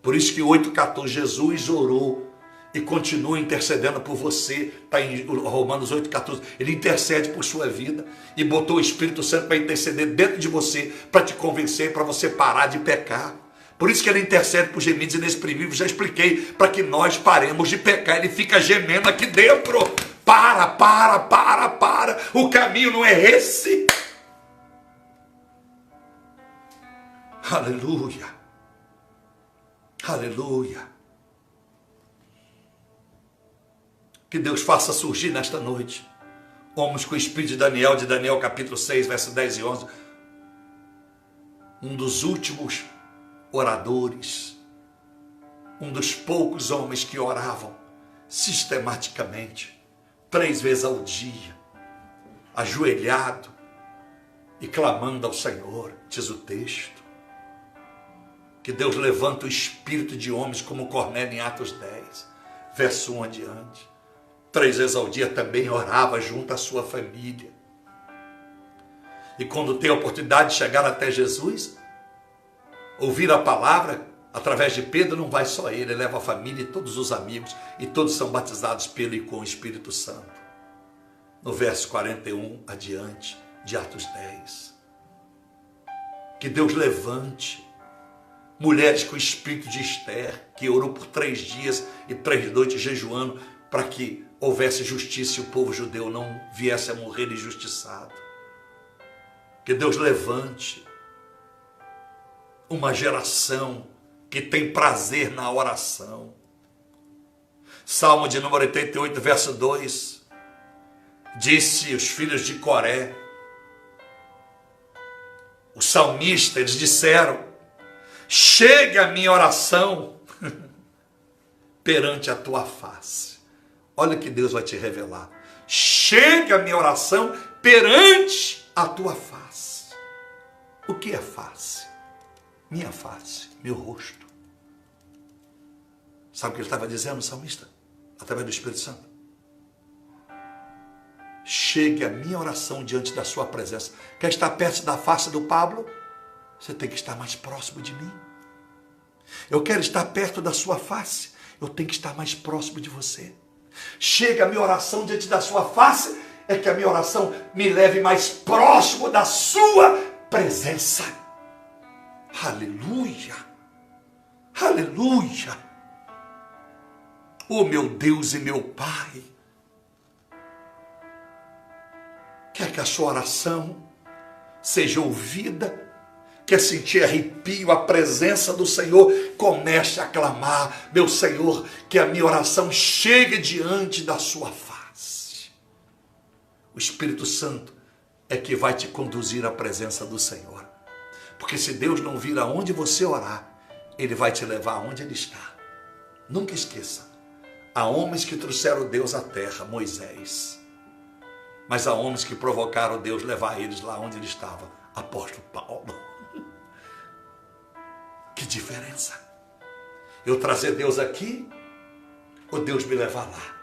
Por isso que 8,14, Jesus orou e continua intercedendo por você. Está em Romanos 8,14. Ele intercede por sua vida e botou o Espírito Santo para interceder dentro de você, para te convencer, para você parar de pecar. Por isso que ele intercede por gemidos inexprimíveis. Já expliquei, para que nós paremos de pecar. Ele fica gemendo aqui dentro. Para. O caminho não é esse. Aleluia. Aleluia. Que Deus faça surgir nesta noite homens com o espírito de Daniel capítulo 6, verso 10 e 11. Um dos últimos oradores, um dos poucos homens que oravam sistematicamente, 3 vezes ao dia, ajoelhado e clamando ao Senhor, diz o texto. Que Deus levanta o espírito de homens como Cornélio em Atos 10, verso 1 adiante. 3 vezes ao dia também orava junto à sua família. E quando tem a oportunidade de chegar até Jesus, ouvir a palavra, através de Pedro, não vai só ele leva a família e todos os amigos, e todos são batizados pelo e com o Espírito Santo. No verso 41 adiante, de Atos 10. Que Deus levante mulheres com o espírito de Esther, que orou por 3 dias e 3 noites jejuando, para que houvesse justiça e o povo judeu não viesse a morrer injustiçado. Que Deus levante uma geração que tem prazer na oração. Salmo de número 88, verso 2. Disse os filhos de Coré, o salmista, eles disseram, chegue a minha oração perante a tua face. Olha que Deus vai te revelar. Chegue a minha oração perante a tua face. O que é face? Minha face, meu rosto. Sabe o que ele estava dizendo, o salmista? Através do Espírito Santo. Chegue a minha oração diante da sua presença. Quer estar perto da face do Pablo? Você tem que estar mais próximo de mim. Eu quero estar perto da sua face. Eu tenho que estar mais próximo de você. Chega a minha oração diante da sua face, é que a minha oração me leve mais próximo da sua presença. Aleluia, aleluia. Oh meu Deus e meu Pai, quer que a sua oração seja ouvida? Quer sentir arrepio, a presença do Senhor? Comece a clamar, meu Senhor, que a minha oração chegue diante da sua face. O Espírito Santo é que vai te conduzir à presença do Senhor. Porque se Deus não vir aonde você orar, Ele vai te levar aonde Ele está. Nunca esqueça, há homens que trouxeram Deus à terra, Moisés. Mas há homens que provocaram Deus levar eles lá onde Ele estava, apóstolo Paulo. Que diferença! Eu trazer Deus aqui ou Deus me levar lá?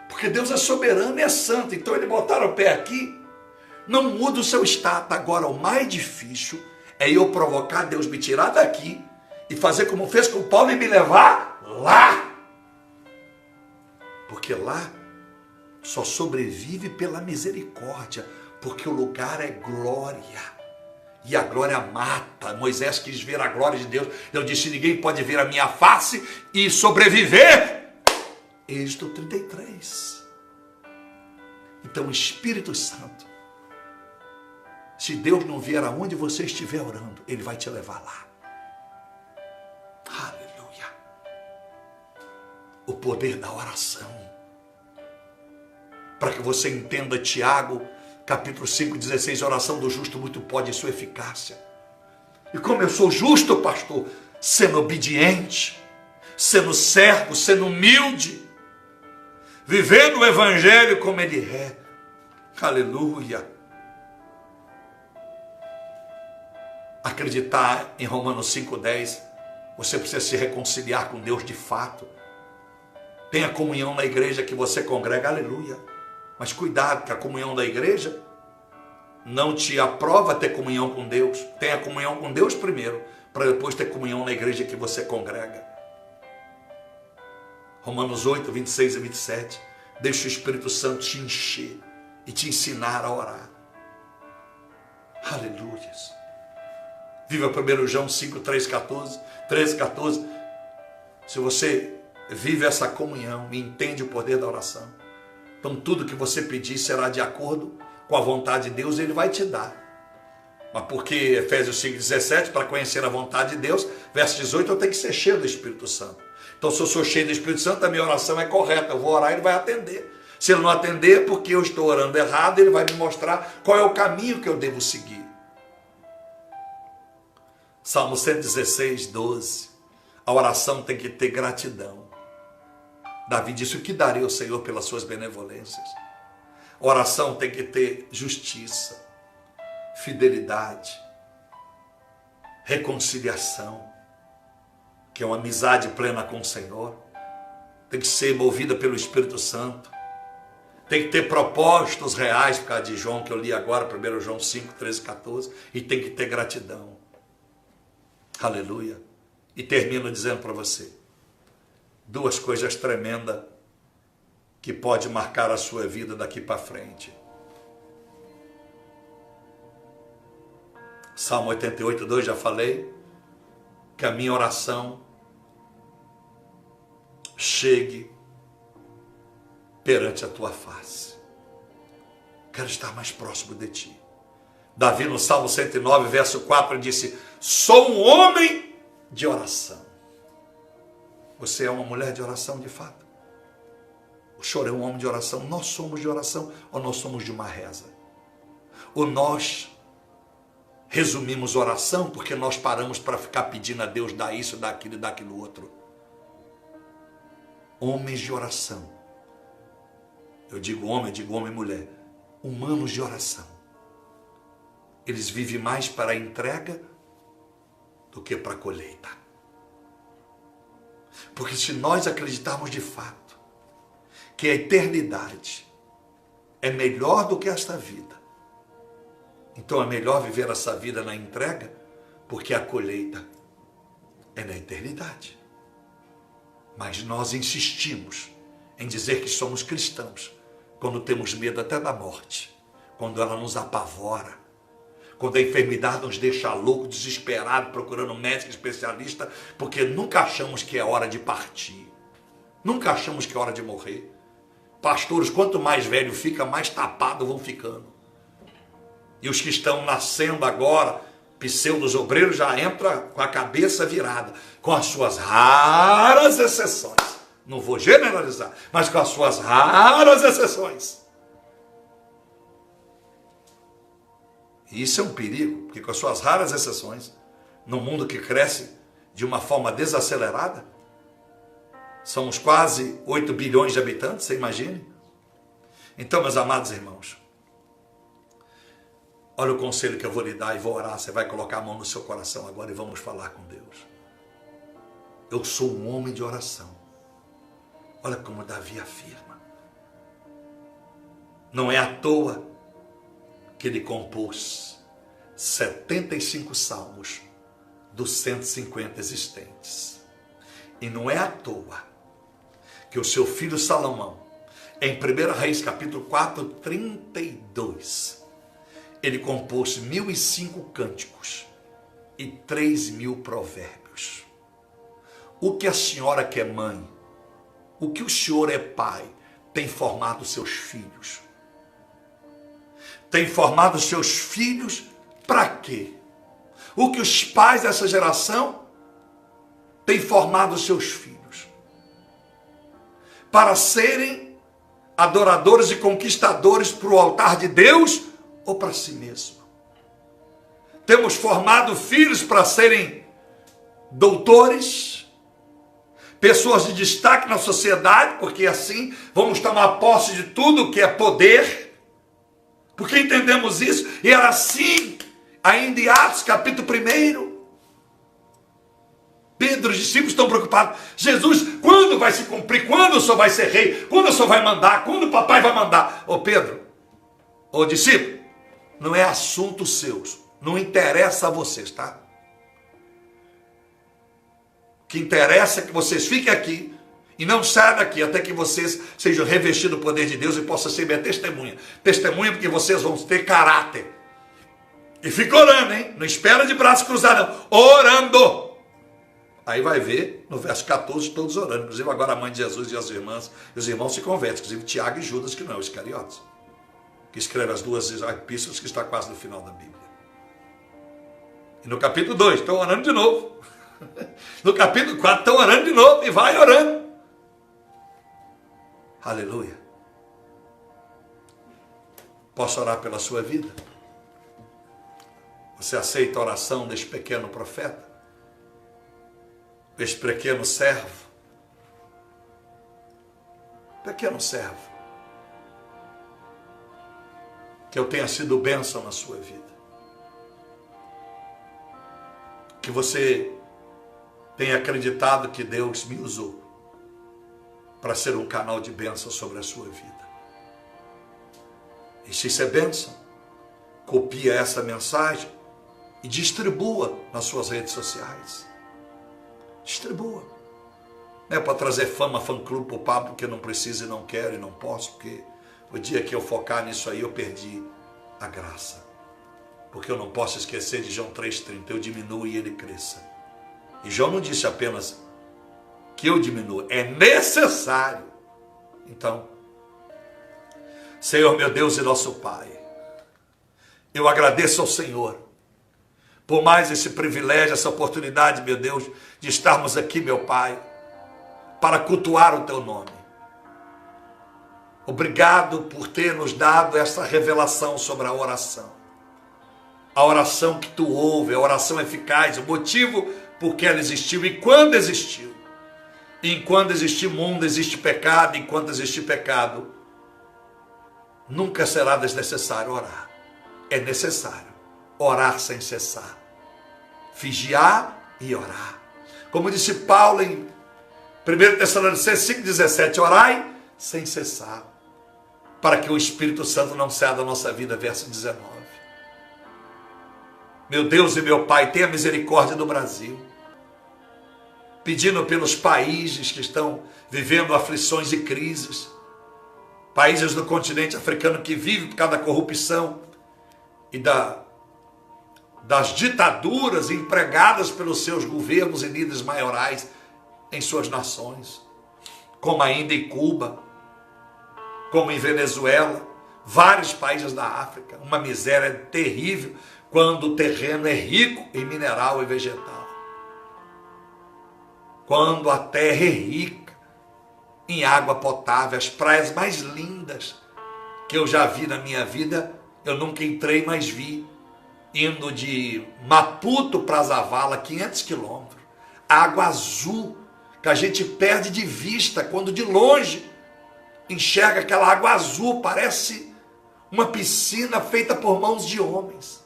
Porque Deus é soberano e é santo. Então ele botar o pé aqui, não muda o seu estado. Agora o mais difícil é eu provocar Deus me tirar daqui e fazer como fez com Paulo e me levar lá. Porque lá só sobrevive pela misericórdia, porque o lugar é glória. E a glória mata. Moisés quis ver a glória de Deus. Deus disse: ninguém pode ver a minha face e sobreviver. Êxodo 33. Então, Espírito Santo, se Deus não vier aonde você estiver orando, Ele vai te levar lá. Aleluia. O poder da oração. Para que você entenda Tiago, capítulo 5, 16, a oração do justo muito pode em sua eficácia. E como eu sou justo, pastor, sendo obediente, sendo servo, sendo humilde, vivendo o evangelho como ele é. Aleluia. Acreditar em Romanos 5,10, você precisa se reconciliar com Deus de fato. Tenha comunhão na igreja que você congrega, aleluia. Mas cuidado, que a comunhão da igreja não te aprova ter comunhão com Deus. Tenha comunhão com Deus primeiro, para depois ter comunhão na igreja que você congrega. Romanos 8, 26 e 27. Deixa o Espírito Santo te encher e te ensinar a orar. Aleluia. Viva 1 João 5, 13, 14. Se você vive essa comunhão e entende o poder da oração, então tudo que você pedir será de acordo com a vontade de Deus, Ele vai te dar. Mas porque Efésios 5, 17, para conhecer a vontade de Deus, verso 18, eu tenho que ser cheio do Espírito Santo. Então se eu sou cheio do Espírito Santo, a minha oração é correta, eu vou orar e Ele vai atender. Se Ele não atender, porque eu estou orando errado, Ele vai me mostrar qual é o caminho que eu devo seguir. Salmo 116, 12. A oração tem que ter gratidão. Davi disse: o que darei ao Senhor pelas suas benevolências? A oração tem que ter justiça, fidelidade, reconciliação, que é uma amizade plena com o Senhor. Tem que ser movida pelo Espírito Santo. Tem que ter propósitos reais, por causa de João, que eu li agora, 1 João 5, 13, 14. E tem que ter gratidão. Aleluia. E termino dizendo para você duas coisas tremendas que pode marcar a sua vida daqui para frente. Salmo 88, 2, já falei, que a minha oração chegue perante a tua face. Quero estar mais próximo de ti. Davi no Salmo 109, verso 4, disse: sou um homem de oração. Você é uma mulher de oração de fato? O senhor é um homem de oração? Nós somos de oração ou nós somos de uma reza? Ou nós resumimos oração porque nós paramos para ficar pedindo a Deus dar isso, dar aquilo e dar aquilo outro? Homens de oração. Eu digo homem e mulher. Humanos de oração. Eles vivem mais para a entrega do que para a colheita. Porque se nós acreditarmos de fato que a eternidade é melhor do que esta vida, então é melhor viver essa vida na entrega, porque a colheita é na eternidade. Mas nós insistimos em dizer que somos cristãos quando temos medo até da morte, quando ela nos apavora, quando a enfermidade nos deixa louco, desesperado, procurando um médico especialista, porque nunca achamos que é hora de partir, nunca achamos que é hora de morrer. Pastores, quanto mais velho fica, mais tapado vão ficando. E os que estão nascendo agora, pseudos obreiros, já entram com a cabeça virada, com as suas raras exceções. Não vou generalizar, mas com as suas raras exceções. E isso é um perigo, porque com as suas raras exceções, num mundo que cresce de uma forma desacelerada, somos quase 8 bilhões de habitantes, você imagine? Então, meus amados irmãos, olha o conselho que eu vou lhe dar e vou orar. Você vai colocar a mão no seu coração agora e vamos falar com Deus. eu sou um homem de oração. Olha como Davi afirma. Não é à toa que ele compôs 75 salmos dos 150 existentes. E não é à toa que o seu filho Salomão, em 1 Reis capítulo 4, 32, ele compôs 1.005 cânticos e 3.000 provérbios. O que a senhora que é mãe, o que o senhor é pai, tem formado seus filhos? Tem formado seus filhos para quê? O que os pais dessa geração têm formado seus filhos? Para serem adoradores e conquistadores para o altar de Deus ou para si mesmo? Temos formado filhos para serem doutores, pessoas de destaque na sociedade, porque assim vamos tomar posse de tudo que é poder, porque entendemos isso, e era assim, ainda em Atos capítulo 1, Pedro e os discípulos estão preocupados. Jesus, quando vai se cumprir? Quando o senhor vai ser rei? Quando o senhor vai mandar? Quando o papai vai mandar? Ô Pedro, ô discípulo, não é assunto seus, não interessa a vocês, tá? O que interessa é que vocês fiquem aqui e não saiam daqui até que vocês sejam revestidos do poder de Deus e possam ser minha testemunha. Testemunha porque vocês vão ter caráter. E fica orando, hein? Não espera de braços cruzados, não. Orando. Aí vai ver, no verso 14, todos orando. Inclusive agora a mãe de Jesus e as irmãs, e os irmãos se convertem. Inclusive Tiago e Judas, que não é o Iscariotes, que escreve as duas epístolas que está quase no final da Bíblia. E no capítulo 2, estão orando de novo. No capítulo 4, estão orando de novo e vai orando. Aleluia. Posso orar pela sua vida? Você aceita a oração deste pequeno profeta? Deste pequeno servo? Pequeno servo. Que eu tenha sido bênção na sua vida. Que você tenha acreditado que Deus me usou para ser um canal de bênção sobre a sua vida. E se isso é bênção, copia essa mensagem e distribua nas suas redes sociais. Distribua. Não é para trazer fama, fã-clube para o Pablo, que eu não preciso e não quero e não posso, porque o dia que eu focar nisso aí eu perdi a graça. Porque eu não posso esquecer de João 3,30, eu diminuo e ele cresça. E João não disse apenas que eu diminua, é necessário. Então, Senhor meu Deus e nosso Pai, eu agradeço ao Senhor por mais esse privilégio, essa oportunidade, meu Deus, de estarmos aqui, meu Pai, para cultuar o Teu nome. Obrigado por ter nos dado essa revelação sobre a oração. A oração que Tu ouve, a oração eficaz, o motivo por que ela existiu e quando existiu. E enquanto existe mundo, existe pecado, enquanto existe pecado, nunca será desnecessário orar. É necessário orar sem cessar, vigiar e orar. Como disse Paulo em 1 Tessalonicenses 5,17, orai sem cessar, para que o Espírito Santo não saia da nossa vida, verso 19. Meu Deus e meu Pai, tenha misericórdia do Brasil, pedindo pelos países que estão vivendo aflições e crises, países do continente africano que vivem por causa da corrupção e das ditaduras empregadas pelos seus governos e líderes maiorais em suas nações, como ainda em Cuba, como em Venezuela, vários países da África, uma miséria terrível quando o terreno é rico em mineral e vegetal, quando a terra é rica em água potável, as praias mais lindas que eu já vi na minha vida, eu nunca entrei, mas vi, indo de Maputo para Zavala, 500 quilômetros, água azul, que a gente perde de vista, quando de longe enxerga aquela água azul, parece uma piscina feita por mãos de homens.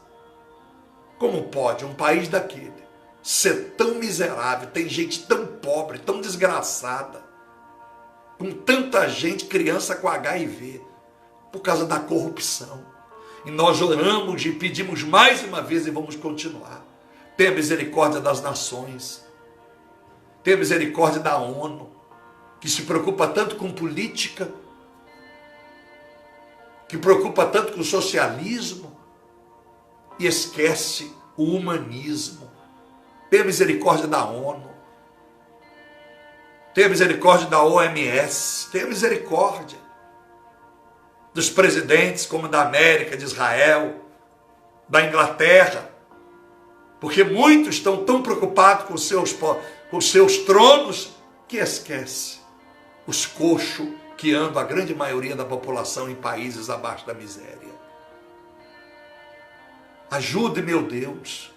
Como pode um país daquele ser tão miserável, tem gente tão pobre, tão desgraçada, com tanta gente, criança com HIV, por causa da corrupção. E nós oramos e pedimos mais uma vez e vamos continuar. Tenha misericórdia das nações, tenha misericórdia da ONU, que se preocupa tanto com política, que preocupa tanto com o socialismo e esquece o humanismo. Tenha misericórdia da ONU, tenha misericórdia da OMS, tenha misericórdia dos presidentes como da América, de Israel, da Inglaterra, porque muitos estão tão preocupados com seus tronos que esquece os coxos que andam a grande maioria da população em países abaixo da miséria. Ajude, meu Deus,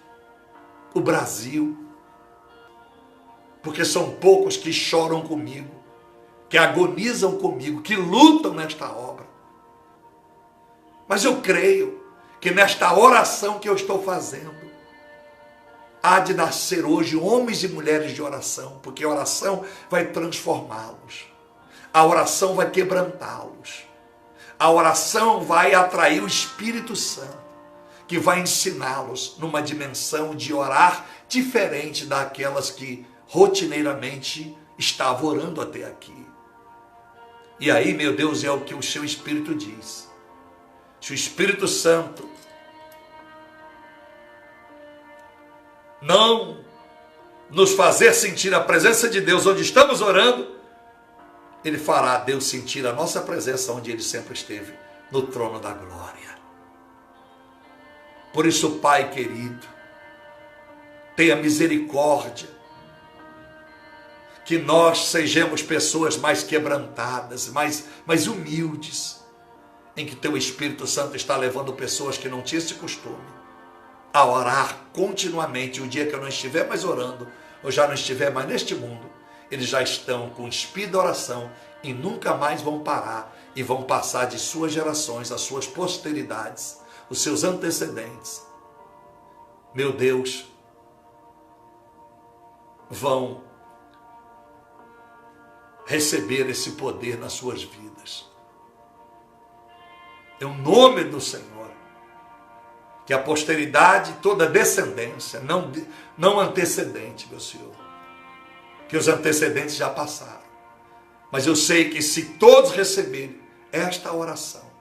o Brasil, porque são poucos que choram comigo, que agonizam comigo, que lutam nesta obra. Mas eu creio que nesta oração que eu estou fazendo, há de nascer hoje homens e mulheres de oração, porque a oração vai transformá-los, a oração vai quebrantá-los, a oração vai atrair o Espírito Santo, que vai ensiná-los numa dimensão de orar diferente daquelas que rotineiramente estavam orando até aqui. E aí, meu Deus, é o que o seu Espírito diz. Se o Espírito Santo não nos fazer sentir a presença de Deus onde estamos orando, Ele fará Deus sentir a nossa presença onde Ele sempre esteve, no trono da glória. Por isso, Pai querido, tenha misericórdia, que nós sejamos pessoas mais quebrantadas, mais humildes, em que Teu Espírito Santo está levando pessoas que não tinham esse costume a orar continuamente. O dia que eu não estiver mais orando, ou já não estiver mais neste mundo, eles já estão com o espírito da oração e nunca mais vão parar e vão passar de suas gerações, as suas posteridades, os seus antecedentes. Meu Deus, vão receber esse poder nas suas vidas. É o nome do Senhor. Que a posteridade, toda descendência, não antecedente, meu Senhor. Que os antecedentes já passaram. Mas eu sei que se todos receberem esta oração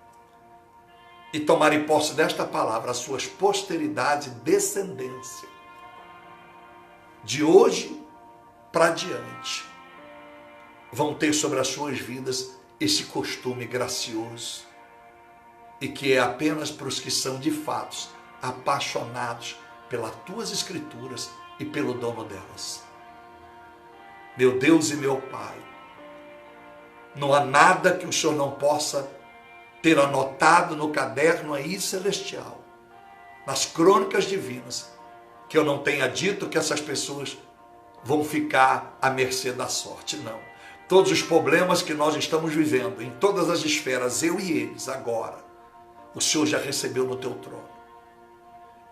e tomarem posse desta palavra, as suas posteridade e descendência, de hoje para diante, vão ter sobre as suas vidas esse costume gracioso, e que é apenas para os que são de fato apaixonados pelas tuas escrituras e pelo dono delas. Meu Deus e meu Pai, não há nada que o Senhor não possa ter anotado no caderno aí celestial, nas crônicas divinas, que eu não tenha dito que essas pessoas vão ficar à mercê da sorte. Não. Todos os problemas que nós estamos vivendo, em todas as esferas, eu e eles, agora, o Senhor já recebeu no teu trono.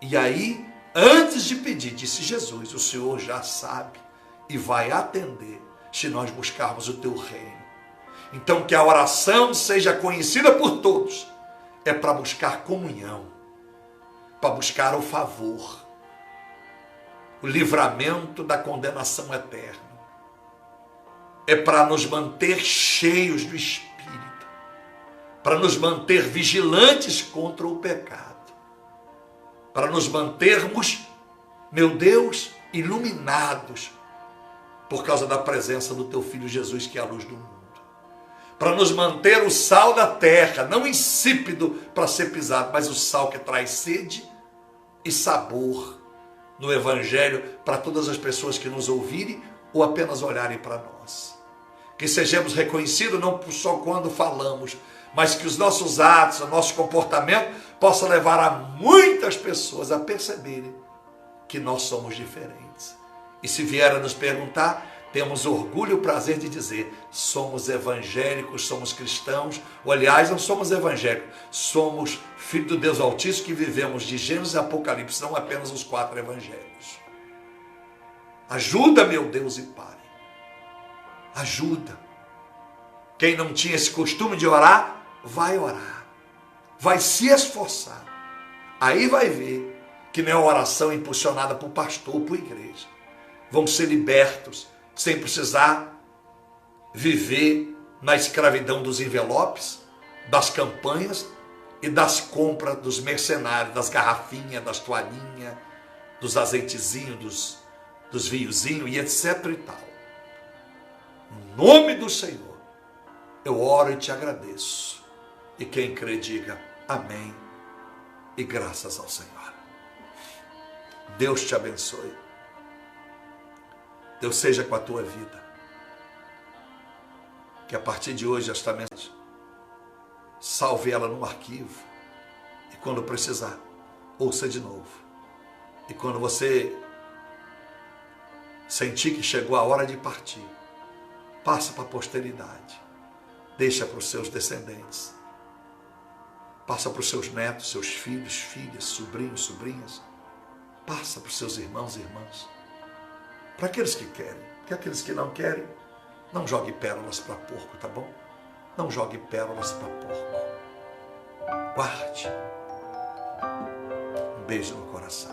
E aí, antes de pedir, disse Jesus, o Senhor já sabe e vai atender se nós buscarmos o teu reino. Então, que a oração seja conhecida por todos, é para buscar comunhão, para buscar o favor, o livramento da condenação eterna. É para nos manter cheios do Espírito, para nos manter vigilantes contra o pecado, para nos mantermos, meu Deus, iluminados por causa da presença do teu Filho Jesus, que é a luz do mundo, para nos manter o sal da terra, não insípido para ser pisado, mas o sal que traz sede e sabor no Evangelho para todas as pessoas que nos ouvirem ou apenas olharem para nós. Que sejamos reconhecidos não só quando falamos, mas que os nossos atos, o nosso comportamento possa levar a muitas pessoas a perceberem que nós somos diferentes. E se vier a nos perguntar, temos orgulho e o prazer de dizer, somos evangélicos, somos cristãos, ou aliás, não somos evangélicos, somos filhos do Deus Altíssimo que vivemos de Gênesis e Apocalipse, não apenas os 4 evangelhos. Ajuda, meu Deus e Pai. Ajuda. Quem não tinha esse costume de orar, vai orar. Vai se esforçar. Aí vai ver que não é uma oração impulsionada por pastor, por igreja. Vão ser libertos, sem precisar viver na escravidão dos envelopes, das campanhas e das compras dos mercenários, das garrafinhas, das toalhinhas, dos azeitezinhos, dos vinhozinhos e etc e tal. No nome do Senhor, eu oro e te agradeço. E quem crê, diga amém e graças ao Senhor. Deus te abençoe. Deus seja com a tua vida. Que a partir de hoje esta mensagem salve ela no arquivo. E quando precisar, ouça de novo. E quando você sentir que chegou a hora de partir, passa para a posteridade. Deixa para os seus descendentes. Passa para os seus netos, seus filhos, filhas, sobrinhos, sobrinhas. Passa para os seus irmãos e irmãs. Para aqueles que querem. Porque aqueles que não querem, não jogue pérolas para porco, tá bom? Não jogue pérolas para porco. Guarde. Um beijo no coração.